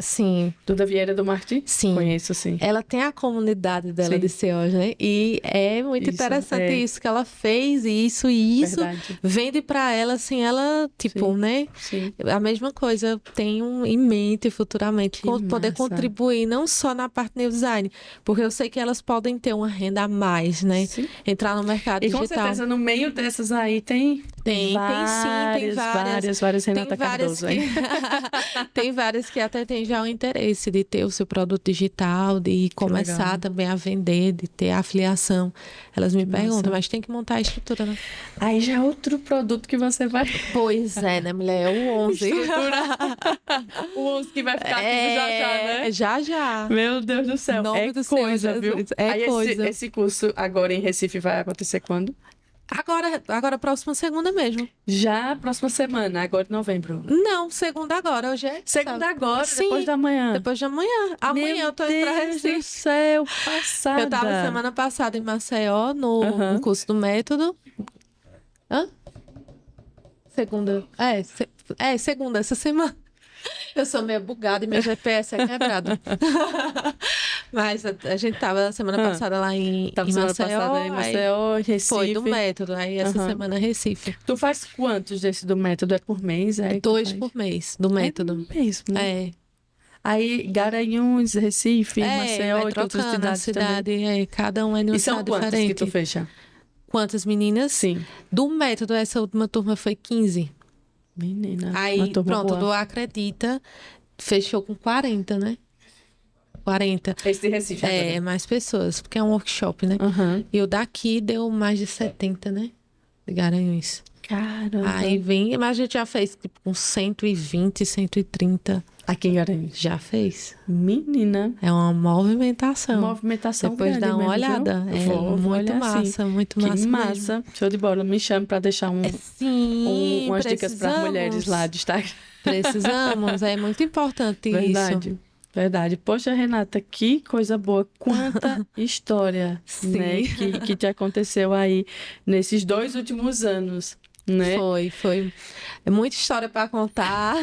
Sim. Duda Vieira do Marketing? Sim. Conheço, sim. Ela tem a comunidade dela de CEOs, né? E é muito interessante isso que ela fez, isso. Verdade. Vende pra ela, assim, ela, tipo, né? Sim. A mesma coisa, tenho em mente futuramente poder contribuir não só na parte de design, porque eu sei que elas podem ter uma renda a mais, né? Sim. Entrar no mercado digital. E com certeza, no meio dessas aí tem várias Renata Cardoso. Tem várias que até têm já o interesse de ter o seu produto digital, de começar também a vender, de ter a afiliação. Elas me perguntam, mas tem que montar a estrutura, né? Aí já é outro produto que você vai... Pois é, né, mulher? É o 11. O 11 que vai ficar aqui já, né? Já. Meu Deus do céu. Nome do coisa, viu? Aí coisa. Esse curso agora em Recife vai acontecer quando? Agora próxima segunda mesmo. Já próxima semana, agora em novembro. Não, segunda agora, hoje é segunda agora, sim, depois da manhã. Depois de amanhã. Amanhã eu tô indo pra Recife. Meu Deus do céu, passada. Eu tava semana passada em Maceió, no curso do método. Segunda. Segunda, essa semana. Eu sou meio bugada e meu GPS é quebrado. Mas a gente tava semana passada lá em Maceió, Recife. Foi do método, aí essa semana Recife. Tu faz quantos desse do método? É por mês? 2 por mês, do método. É mesmo? Aí, Garanhuns, Recife, Maceió e outras cidades cada um é em uma cidade diferente. E são quantos que tu fecha? Quantas meninas? Sim. Do método, essa última turma foi 15. Menina, aí, pronto, do Acredita, fechou com 40, né? 40. Esse de Recife agora. É, mais pessoas, porque é um workshop, né? E o daqui deu mais de 70, né? De Garanhuns. Caramba. Aí vem, mas a gente já fez tipo com 120, 130. Aqui em Garanhuns. Já fez. Menina. É uma movimentação. Depois dá uma olhada. Muito massa, muito massa. Que massa. Mesmo. Show de bola. Me chame para deixar umas dicas para as mulheres lá de Instagram. Precisamos, é muito importante isso. Verdade. Poxa, Renata, que coisa boa. Quanta história, né, que te aconteceu aí nesses 2 últimos anos. Né? Foi. É muita história para contar,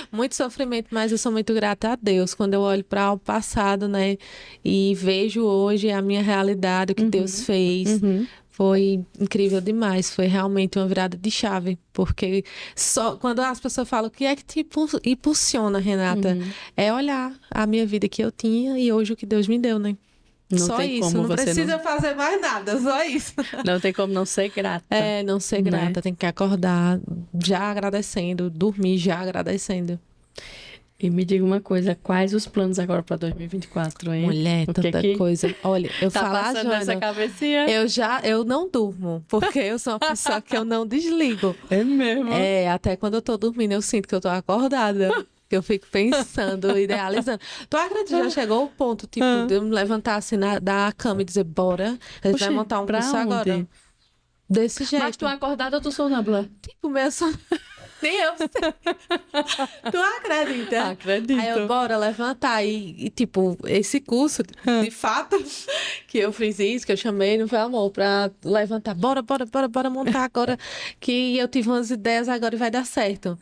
muito sofrimento, mas eu sou muito grata a Deus quando eu olho para o passado, né? E vejo hoje a minha realidade, o que Deus fez. Foi incrível demais, foi realmente uma virada de chave, porque só quando as pessoas falam o que é que te impulsiona, Renata, é olhar a minha vida que eu tinha e hoje o que Deus me deu, né? Só isso, não precisa fazer mais nada, só isso. Não tem como não ser grata. Não ser grata, tem que acordar já agradecendo, dormir já agradecendo. E me diga uma coisa, quais os planos agora para 2024, hein? Mulher, tanta coisa. Olha, eu falo, passando nessa cabecinha? Eu não durmo, porque eu sou uma pessoa que eu não desligo. É mesmo? Até quando eu tô dormindo, eu sinto que eu tô acordada. Que eu fico pensando, idealizando. Tu acredita, já chegou o ponto, tipo, de eu me levantar assim da cama e dizer, bora, a gente vai montar um curso agora. Desse jeito. Mas tu acordada ou tu sonâmbula? Tipo, meu sono... Nem eu sei. Tu acredita? Acredito. Aí eu, bora levantar. E tipo, esse curso, de fato, que eu fiz isso, que eu chamei, não foi amor, pra levantar. Bora montar agora, que eu tive umas ideias agora e vai dar certo.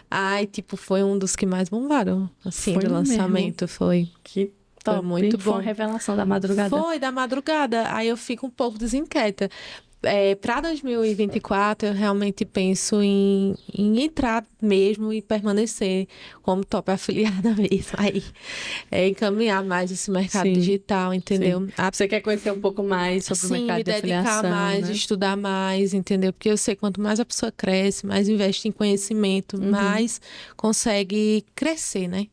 Aí, tipo, foi um dos que mais bombaram, assim, do lançamento. Mesmo? Foi. Que top. Foi muito bom. Foi uma revelação da madrugada. Foi, da madrugada. Aí eu fico um pouco desinquieta. para 2024, eu realmente penso em entrar mesmo e permanecer como top afiliada mesmo. Aí, encaminhar mais esse mercado digital, entendeu? Você quer conhecer um pouco mais sobre o mercado de afiliação, me dedicar mais, né? estudar mais, entendeu? Porque eu sei que quanto mais a pessoa cresce, mais investe em conhecimento, mais consegue crescer, né?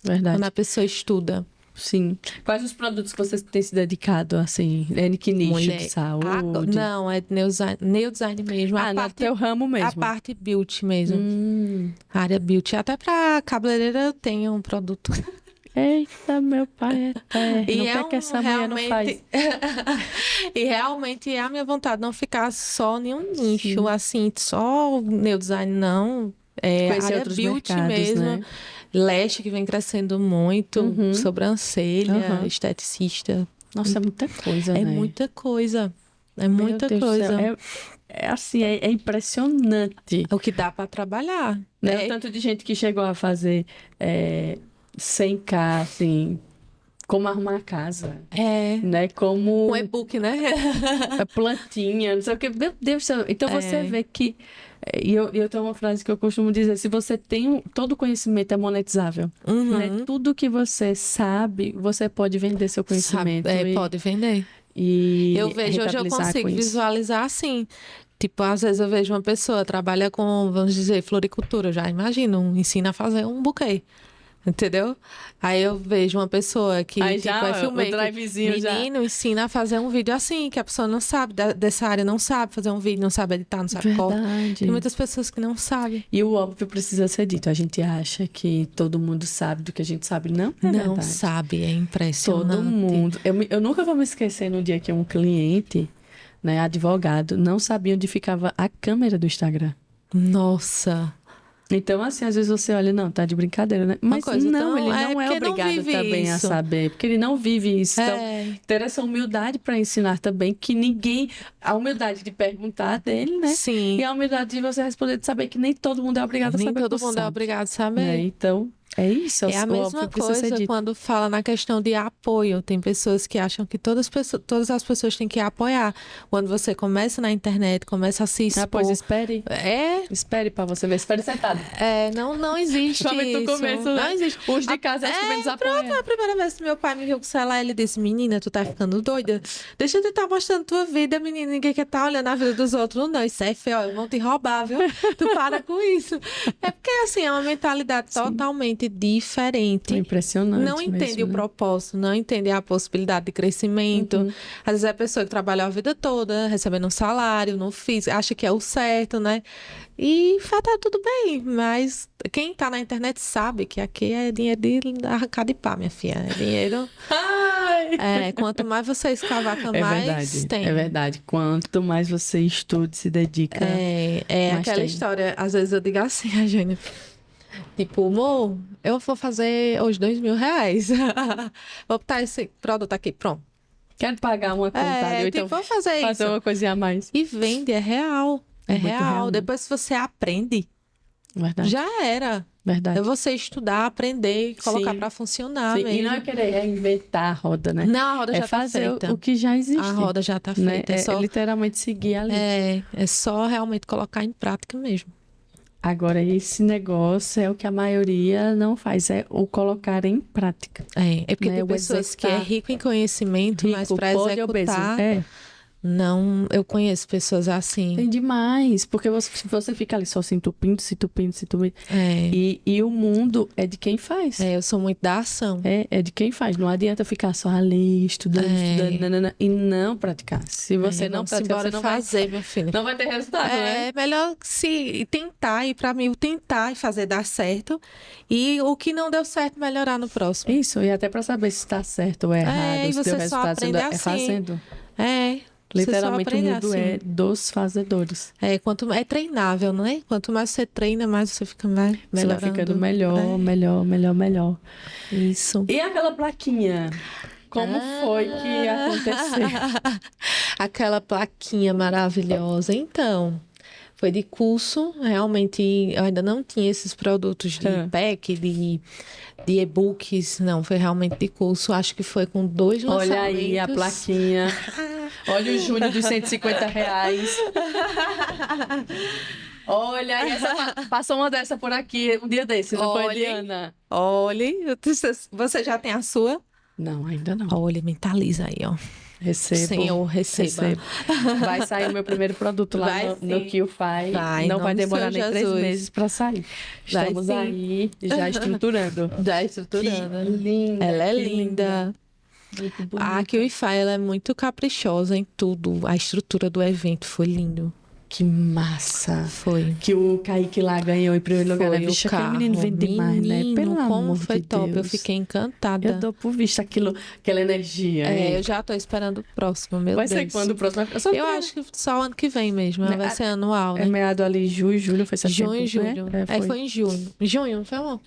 Verdade. Quando a pessoa estuda. Sim. Quais os produtos que você tem se dedicado, assim? Que nicho de saúde? Não, é neodesign mesmo. No teu ramo mesmo. A parte beauty mesmo. A área beauty. Até pra cabeleireira eu tenho um produto. Eita, meu pai é terno. O que essa mulher não faz? E realmente é a minha vontade não ficar só em um nicho, assim, só o neodesign, não. Conhecer área outros beauty mercados, mesmo. né? Lash, que vem crescendo muito. Sobrancelha, esteticista. Nossa, é muita coisa, né? É muita coisa. É muita coisa. Assim, é impressionante. O que dá para trabalhar. Né? O tanto de gente que chegou a fazer 100K, assim, como arrumar a casa. Né? Como... Um e-book, né? plantinha, não sei o que. Meu Deus do céu. Então você vê que... E eu tenho uma frase que eu costumo dizer: se você tem todo conhecimento, é monetizável. Né? Tudo que você sabe, você pode vender seu conhecimento. Pode vender. E eu vejo, hoje eu consigo visualizar assim. Tipo, às vezes eu vejo uma pessoa trabalha com, vamos dizer, floricultura. Já imagino, ensina a fazer um buquê. Entendeu? Aí eu vejo uma pessoa que é filmmaker. Menino ensina a fazer um vídeo assim, que a pessoa não sabe, dessa área não sabe fazer um vídeo, não sabe editar, não sabe cortar. Tem muitas pessoas que não sabem. E o óbvio precisa ser dito. A gente acha que todo mundo sabe do que a gente sabe. Não é verdade. Não sabe, é impressionante. Todo mundo. Eu nunca vou me esquecer no dia que um cliente, né, advogado, não sabia onde ficava a câmera do Instagram. Nossa! Então, assim, às vezes você olha, não, tá de brincadeira, né? Mas não, ele não é obrigado também a saber, porque ele não vive isso. Então, ter essa humildade para ensinar também, que ninguém... A humildade de perguntar dele, né? Sim. E a humildade de você responder, de saber que nem todo mundo é obrigado a saber. Nem todo mundo é obrigado a saber. Né? Então... É isso, é a mesma coisa quando fala na questão de apoio. Tem pessoas que acham que todas as pessoas têm que apoiar. Quando você começa na internet, começa a se expor... Pois espere. Espere pra você ver. Espere sentado. Não existe isso. No começo, né? Não existe. Os de casa acho que menos apoiam. Pronto, a primeira vez que meu pai me viu com o celular, ele disse: menina, tu tá ficando doida? Deixa de estar mostrando tua vida, menina. Ninguém quer estar olhando a vida dos outros. Não, isso é feio. Vão te roubar, viu? Tu para com isso. É porque, assim, é uma mentalidade totalmente diferente. É impressionante. Não entende o propósito, não entende a possibilidade de crescimento. Às vezes é a pessoa que trabalhou a vida toda, recebendo um salário, não fiz, acha que é o certo, né? E tá tudo bem, mas quem tá na internet sabe que aqui é dinheiro de arrancar de pá, minha filha. É dinheiro... quanto mais você escavaca, mais tem. É verdade. Quanto mais você estuda, se dedica, mais aquela tem. história, às vezes eu digo assim, a Júnior, tipo, amor, eu vou fazer hoje R$2.000. Vou botar esse produto aqui, pronto. Quero pagar uma conta, então vou fazer isso. Uma coisinha a mais. E vende, é real. É real. Depois que você aprende, já era. Verdade. É você estudar, aprender, colocar para funcionar mesmo. E não é querer reinventar a roda, né? Não, a roda já tá feita. fazer o que já existe. A roda já tá feita. Né? É só literalmente seguir ali. É só realmente colocar em prática mesmo. Agora, esse negócio é o que a maioria não faz, é o colocar em prática. É porque tem pessoas que é rico em conhecimento, mas para executar... Não, eu conheço pessoas assim. Tem demais, porque você fica ali só se entupindo. E o mundo é de quem faz. Eu sou muito da ação. É de quem faz. Não adianta ficar só ali, estudando, e não praticar. Se você não praticar, você não fazer, minha filha. Não vai ter resultado, né? É melhor se tentar, e para mim, o tentar e fazer dar certo. E o que não deu certo, melhorar no próximo. Isso, e até para saber se está certo ou errado. E você só aprende assim. Fazendo. Literalmente o mundo é dos fazedores. Quanto é treinável, não é? Quanto mais você treina, mais você fica melhorando. Você vai ficando melhor. Isso. E aquela plaquinha? Como foi que aconteceu? Aquela plaquinha maravilhosa. Então, Foi de curso, realmente eu ainda não tinha esses produtos de pack, de e-books, não, foi realmente de curso, acho que foi com 2 lançamentos. Olha aí a plaquinha, olha o Júnior dos R$150. Olha aí, passou uma dessa por aqui um dia desse, não foi, Diana? Olha, você já tem a sua? Não, ainda não. Olha, mentaliza aí, ó. Recebo. Senhor, receba. Vai sair o meu primeiro produto lá no QFI. Não vai demorar nem 3 meses para sair. Estamos aí já estruturando. Já estruturando. Que linda. Ela é linda. Muito bonita. A QFI, ela é muito caprichosa em tudo. A estrutura do evento foi lindo. Que massa. Foi. Que o Kaique lá ganhou em primeiro lugar. Foi Vixe, o carro. aquele menino vende demais, né? Pelo como amor foi de top. Deus. Eu fiquei encantada. Eu dou por vista aquela energia. Eu já tô esperando o próximo, meu vai Deus. Vai ser quando o próximo? Eu acho que só ano que vem mesmo. Vai ser anual, né? É meado ali junho, julho, foi setembro, junho, julho. Né? Foi em junho. Junho, não foi, amor?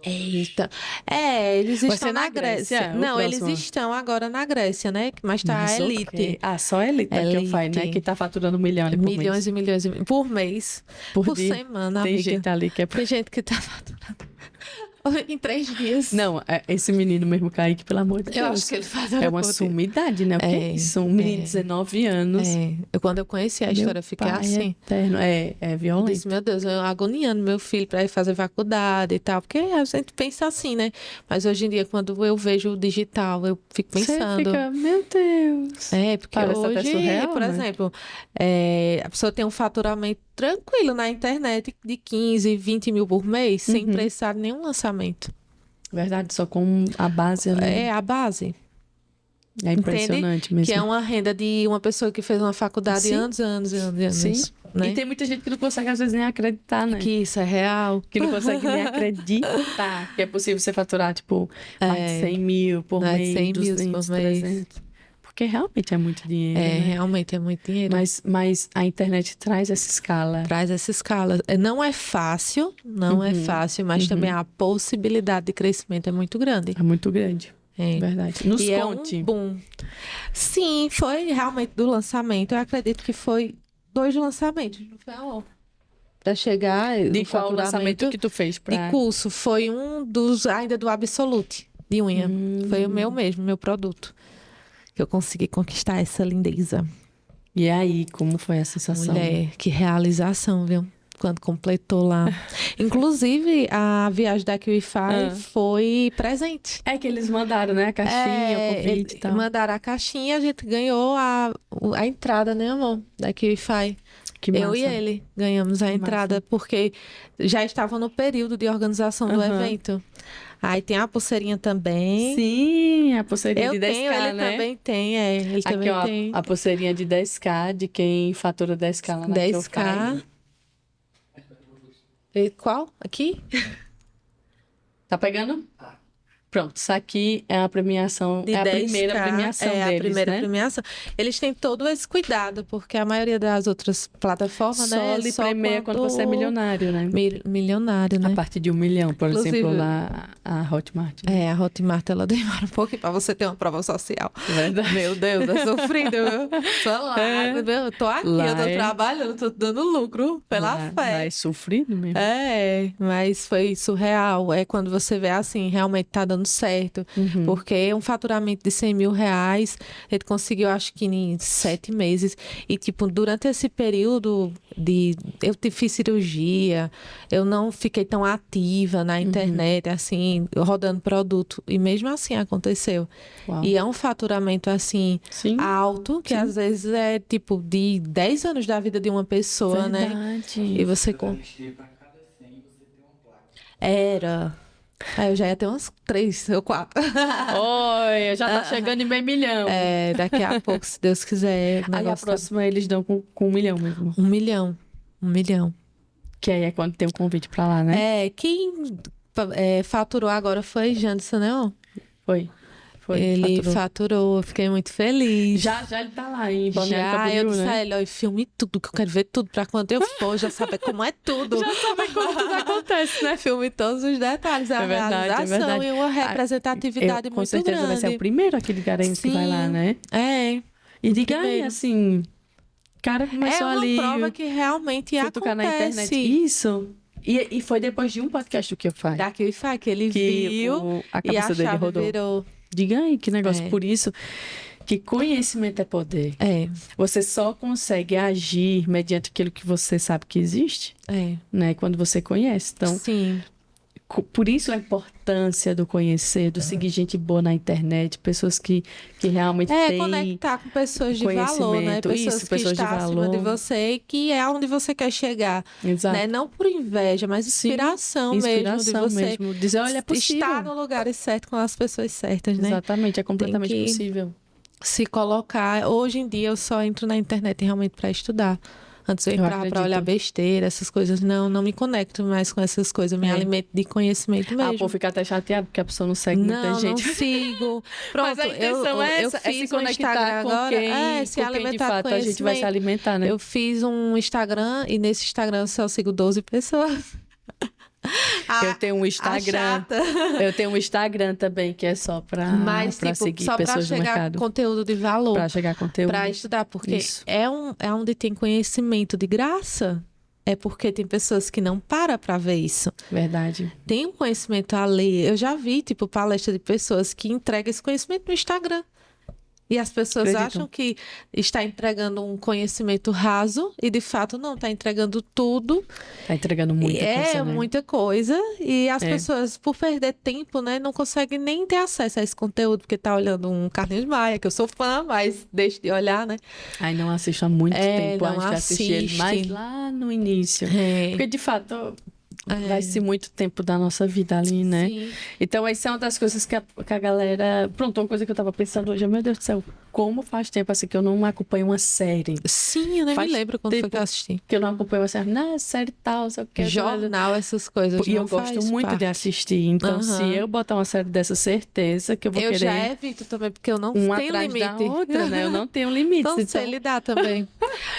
Eita. eles estão na Grécia. Não, eles estão agora na Grécia, né? Mas tá a Elite. Okay. Só a Elite que eu faço, né? Que tá faturando milhões por mês. Milhões e milhões por mês. Por semana, Tem amiga. gente ali que é... Tem gente que tá faturando em 3 dias. Não, esse menino mesmo, Kaique, pelo amor de Deus. Eu acho que ele fatura. É uma sumidade, né? O que é isso? Um menino de 19 anos. Quando eu conheci a história, eu fiquei assim. Eterno. É violento. Eu disse, meu Deus, eu agoniando meu filho para ir fazer faculdade e tal. Porque a gente pensa assim, né? Mas hoje em dia, quando eu vejo o digital, eu fico pensando. Você fica, meu Deus. Porque parece hoje, até surreal, por né? exemplo, a pessoa tem um faturamento tranquilo na internet de 15, 20 mil por mês, sem precisar de nenhum lançamento. Verdade, só com a base ali. É a base. É impressionante mesmo. Que é uma renda de uma pessoa que fez uma faculdade anos. Sim. Né? E tem muita gente que não consegue, às vezes, nem acreditar, né? Que isso é real. Que não consegue nem acreditar que é possível você faturar, tipo, mais de 100 mil por mês, 100 200, mil por mês. 300. Porque realmente é muito dinheiro, né? Realmente é muito dinheiro. Mas a internet traz essa escala. Traz essa escala. Não é fácil, mas também a possibilidade de crescimento é muito grande. É muito grande. Verdade. Nos conte. É um boom. Sim, foi realmente do lançamento. Eu acredito que foi 2 lançamentos, não foi, amor? Para chegar... De qual lançamento que tu fez? De curso. Foi um dos, ainda do Absolute, de unha. Foi o meu mesmo, meu produto. Que eu consegui conquistar essa lindeza. E aí, como foi a sensação? Mulher, que realização, viu? Quando completou lá. Inclusive, a viagem da QFI foi presente. É que eles mandaram, né? A caixinha, o convite e tal. Mandaram a caixinha e a gente ganhou a entrada, né, amor? Da QFI. Que massa. Eu e ele ganhamos a entrada, porque já estavam no período de organização do evento. Aí tem a pulseirinha também. Sim, a pulseirinha de 10K, ele né? também tem, Ele aqui, também ó, tem. A pulseirinha de 10K, de quem fatura 10K lá na 10K. E qual? Aqui? Tá pegando? Pronto, isso aqui é a premiação, de é a 10K, primeira premiação deles, a primeira né? premiação. Eles têm todo esse cuidado, porque a maioria das outras plataformas, só lhe premia quando você é milionário, né? Milionário, né? A partir de 1 milhão, por Inclusive, exemplo, lá a Hotmart. Né? A Hotmart, ela demora um pouquinho para você ter uma prova social. Verdade. Meu Deus, é sofrido, viu? Só lá, eu tô aqui, lá eu tô trabalhando, tô dando lucro pela fé. Lá é sofrido mesmo. Mas foi surreal. É quando você vê assim, realmente tá dando certo. Porque um faturamento de 100 mil reais, a gente conseguiu, acho que em 7 meses. E, tipo, durante esse período eu fiz cirurgia, eu não fiquei tão ativa na internet, assim, rodando produto. E mesmo assim aconteceu. Uau. E é um faturamento, assim, alto, que às vezes é, tipo, de 10 anos da vida de uma pessoa, Verdade. né? E você... Era... eu já ia ter umas 3 ou 4. Oi, já tá chegando em meio milhão. Daqui a pouco, se Deus quiser. Aí a próxima eles dão com 1 milhão mesmo. 1 milhão. 1 milhão. Que aí é quando tem um convite pra lá, né? Quem faturou agora foi Janderson, né? Foi. Ele faturou, eu fiquei muito feliz. Já ele tá lá em Balneário Já, Camboriú, eu disse né? a ele, ó, filme tudo, que eu quero ver tudo, pra quando eu for, já saber como é tudo. Já saber como tudo acontece, né? Filme todos os detalhes, a realização e uma representatividade muito grande. Com certeza vai ser o primeiro aquele garanto que vai lá, né? E diga aí, assim, cara começou ali... É uma prova que realmente tocar na internet. acontece. Isso. E foi depois de um podcast do QFI. Da QFI, que ele viu a e cabeça a dele chave rodou. virou. Diga aí, que negócio. É. Por isso que conhecimento é poder. É, Você só consegue agir mediante aquilo que você sabe que existe, né? Quando você conhece. Então, sim. por isso a importância do conhecer, do seguir gente boa na internet, pessoas que realmente têm conectar com pessoas de valor, né? conhecimento. Pessoas Isso, que pessoas de estão acima valor. de você e que é onde você quer chegar. Exato. Né? Não por inveja, mas inspiração, mesmo de você mesmo. Dizer, olha, é possível. estar no lugar certo com as pessoas certas, né? Exatamente, é completamente Tem que possível. se colocar. Hoje em dia eu só entro na internet realmente para estudar. Antes eu entrava para acredito. olhar besteira, essas coisas. Não me conecto mais com essas coisas. Eu me alimento de conhecimento mesmo. Ah, pô, fica até chateado porque a pessoa não segue muita gente. Não sigo. Pronto, Mas a intenção é essa, é se conectar com agora. com Se quem alimentar de fato com a gente vai se alimentar, né? Eu fiz um Instagram e nesse Instagram eu só sigo 12 pessoas. Eu tenho um Instagram. Eu tenho um Instagram também que é só para seguir só pessoas pra do chegar mercado. Conteúdo de valor. Para chegar conteúdo. Para estudar, porque Isso. é onde tem conhecimento de graça. É porque tem pessoas que não param para ver isso. Verdade. Tem um conhecimento a ler. Eu já vi, palestra de pessoas que entregam esse conhecimento no Instagram. E as pessoas acham que está entregando um conhecimento raso e, de fato, não. Está entregando tudo. Está entregando muita coisa, né? Muita coisa. E as pessoas, por perder tempo, né, não conseguem nem ter acesso a esse conteúdo, porque está olhando um Carlinhos Maia, que eu sou fã, mas deixo de olhar, né? Aí não assisto há muito tempo. não Acho que assisti ele mais lá no início. Porque, de fato... Vai-se muito tempo da nossa vida ali, né? Sim. Então, essa é uma das coisas que a galera... Pronto, uma coisa que eu tava pensando hoje, meu Deus do céu, como faz tempo assim que eu não acompanho uma série? Sim, eu nem me lembro quando foi que eu assisti. Que eu não acompanho uma série, série tal, sei o que. Jornal, essas coisas. E eu gosto muito de assistir. Então, se eu botar uma série dessa, certeza que eu vou querer... Eu já evito também, porque eu não tenho limite. Da outra, né? Eu não tenho limite. Não sei lidar também.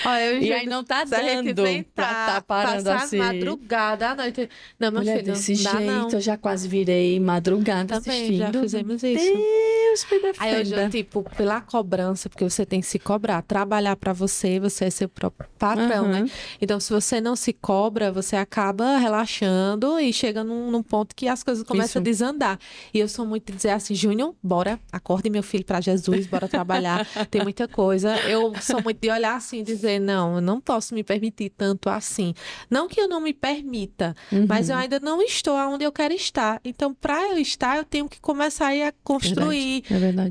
Olha, e aí não tá dando pra tá parando passar assim. Madrugada à noite. Não, meu filho, desse não dá, jeito, não. eu já quase virei madrugada também, assistindo. já fizemos isso. Deus me defenda. Aí eu já, pela cobrança, porque você tem que se cobrar. Trabalhar pra você é seu próprio patrão, né? Então, se você não se cobra, você acaba relaxando e chega num ponto que as coisas começam a desandar. E eu sou muito de dizer assim, Júnior, bora, acorde meu filho pra Jesus, bora trabalhar. Tem muita coisa. Eu sou muito de olhar assim e dizer, não, eu não posso me permitir tanto assim. Não que eu não me permita, mas eu ainda não estou onde eu quero estar. Então, para eu estar, eu tenho que começar a construir,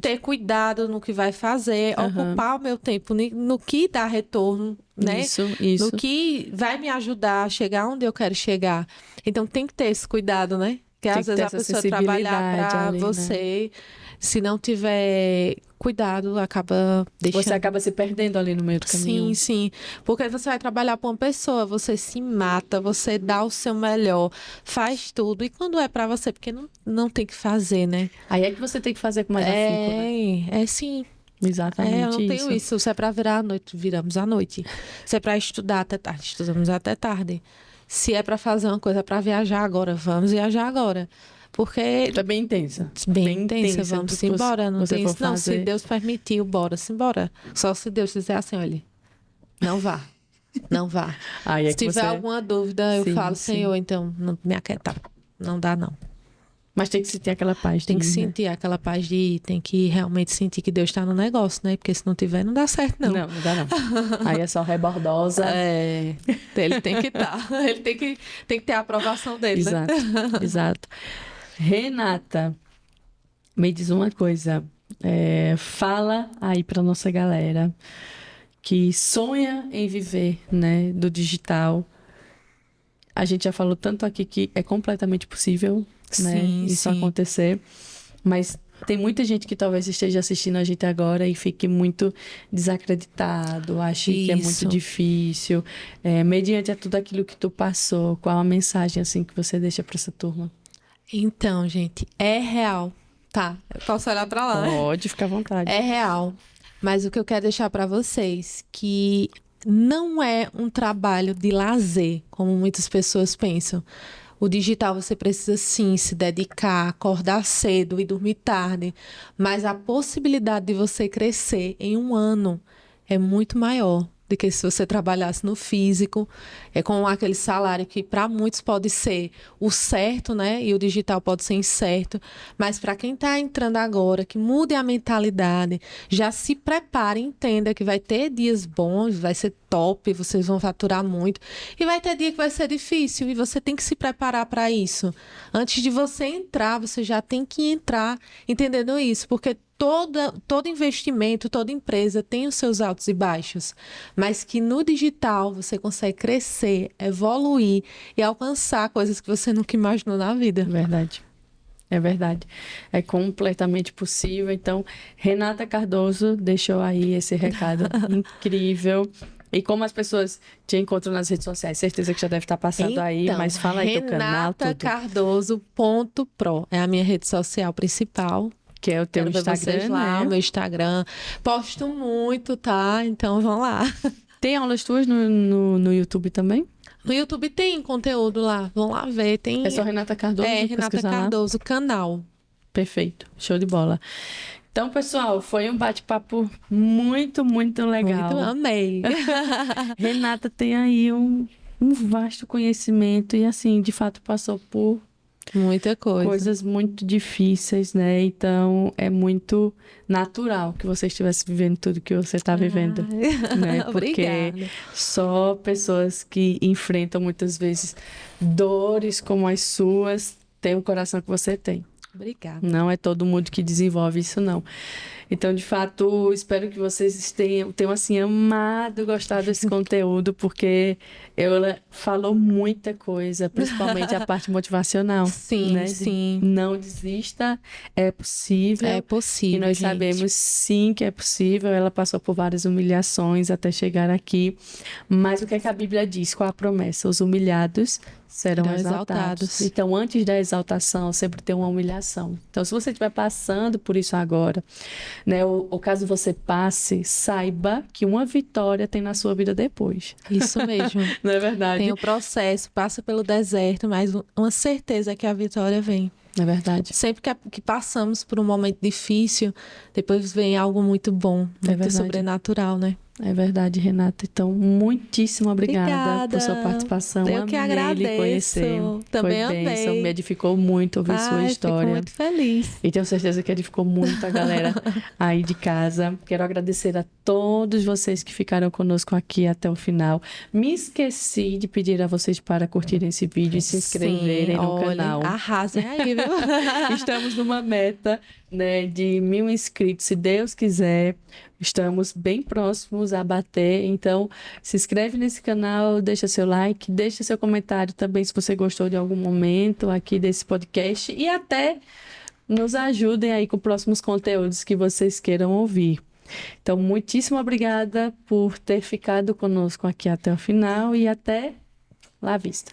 ter cuidado no que vai fazer, ocupar o meu tempo no que dá retorno, né? Isso. No que vai me ajudar a chegar onde eu quero chegar. Então, tem que ter esse cuidado, né? Porque às vezes a pessoa trabalhar para você, né? Se não tiver cuidado, acaba deixando. Você acaba se perdendo ali no meio do caminho. Sim. Porque você vai trabalhar para uma pessoa, você se mata, você dá o seu melhor, faz tudo. E quando é para você, porque não tem que fazer, né? Aí é que você tem que fazer com mais afinco, né? É sim. Exatamente. Eu não tenho isso. Se é para virar à noite, viramos à noite. Se é para estudar até tarde, estudamos até tarde. Se é para fazer uma coisa para viajar agora, vamos viajar agora. Porque... É bem intensa. Bem intensa, vamos embora. Não tem isso, não. Se Deus permitiu, bora-se embora. Só se Deus dizer assim, olha, não vá. Não vá. Se tiver alguma dúvida, eu falo, Senhor, então, não me aquietar. Não dá, não. Mas tem que sentir aquela paz. Tem que sentir aquela paz de ir. Tem que realmente sentir que Deus está no negócio, né? Porque se não tiver, não dá certo, não. Não dá, não. Aí é só rebordosa. Ele tem que estar. Ele tem que ter a aprovação dele, exato, né? Exato. Renata, me diz uma coisa. Fala aí para nossa galera que sonha em viver, né, do digital. A gente já falou tanto aqui que é completamente possível, né, isso acontecer. Mas tem muita gente que talvez esteja assistindo a gente agora e fique muito desacreditado, ache que é muito difícil. Mediante a tudo aquilo que tu passou, qual a mensagem assim que você deixa para essa turma? Então, gente, é real. Tá, eu posso olhar para lá, Pode, ficar à vontade. É real. Mas o que eu quero deixar para vocês, que não é um trabalho de lazer, como muitas pessoas pensam. O digital você precisa sim se dedicar, acordar cedo e dormir tarde. Mas a possibilidade de você crescer em um ano é muito maior. do que se você trabalhasse no físico, com aquele salário que para muitos pode ser o certo, né? E o digital pode ser incerto. Mas para quem está entrando agora, que mude a mentalidade, já se prepare, entenda que vai ter dias bons, vai ser top, vocês vão faturar muito. E vai ter dia que vai ser difícil e você tem que se preparar para isso. Antes de você entrar, você já tem que entrar entendendo isso, porque todo investimento, toda empresa tem os seus altos e baixos, mas que no digital você consegue crescer, evoluir e alcançar coisas que você nunca imaginou na vida. Verdade. É verdade. É completamente possível. Então, Renata Cardoso deixou aí esse recado incrível. E como as pessoas te encontram nas redes sociais? Certeza que já deve estar passando aí, mas fala aí teu canal, tudo. RenataCardoso.pro é a minha rede social principal. Que é o teu Instagram, vocês lá, né? o meu Instagram. Posto muito, tá? Então vão lá. Tem aulas tuas no YouTube também? No YouTube tem conteúdo lá. Vão lá ver. Tem... É só Renata Cardoso? Renata Cardoso, canal. Perfeito. Show de bola. Então, pessoal, foi um bate-papo muito, muito legal. Muito amei. Renata tem aí um vasto conhecimento e, assim, de fato, passou por muita coisa. Coisas muito difíceis, né? Então, é muito natural que você estivesse vivendo tudo que você está vivendo. Né? Porque Obrigada. só pessoas que enfrentam muitas vezes dores como as suas têm o coração que você tem. Obrigada. Não é todo mundo que desenvolve isso, não. Então, de fato, espero que vocês tenham assim, amado, gostado desse conteúdo, porque ela falou muita coisa, principalmente a parte motivacional. Sim, né? sim. Não desista, é possível. É possível, E nós gente. sabemos, sim, que é possível. Ela passou por várias humilhações até chegar aqui. Mas o que é que a Bíblia diz? Qual a promessa? Os humilhados serão exaltados. Então, antes da exaltação, sempre tem uma humilhação. Então, se você estiver passando por isso agora, né, ou caso você passe, saiba que uma vitória tem na sua vida depois. Isso mesmo. Não é verdade? Tem o processo, passa pelo deserto, mas uma certeza que a vitória vem. É verdade. Sempre que passamos por um momento difícil, depois vem algo muito bom, muito sobrenatural, né? É verdade, Renata. Então, muitíssimo obrigada por sua participação. Eu que agradeço. Lhe conhecer. Também Foi bênção, amei. Me edificou muito ouvir sua história. Fico muito feliz. E tenho certeza que edificou muito a galera aí de casa. Quero agradecer a todos vocês que ficaram conosco aqui até o final. Me esqueci de pedir a vocês para curtirem esse vídeo e se inscreverem no canal. Arrasem aí, viu? Estamos numa meta, né, de 1000 inscritos, se Deus quiser. Estamos bem próximos a bater, então se inscreve nesse canal, deixa seu like, deixa seu comentário também se você gostou de algum momento aqui desse podcast e até nos ajudem aí com próximos conteúdos que vocês queiram ouvir. Então, muitíssimo obrigada por ter ficado conosco aqui até o final e até lá à vista.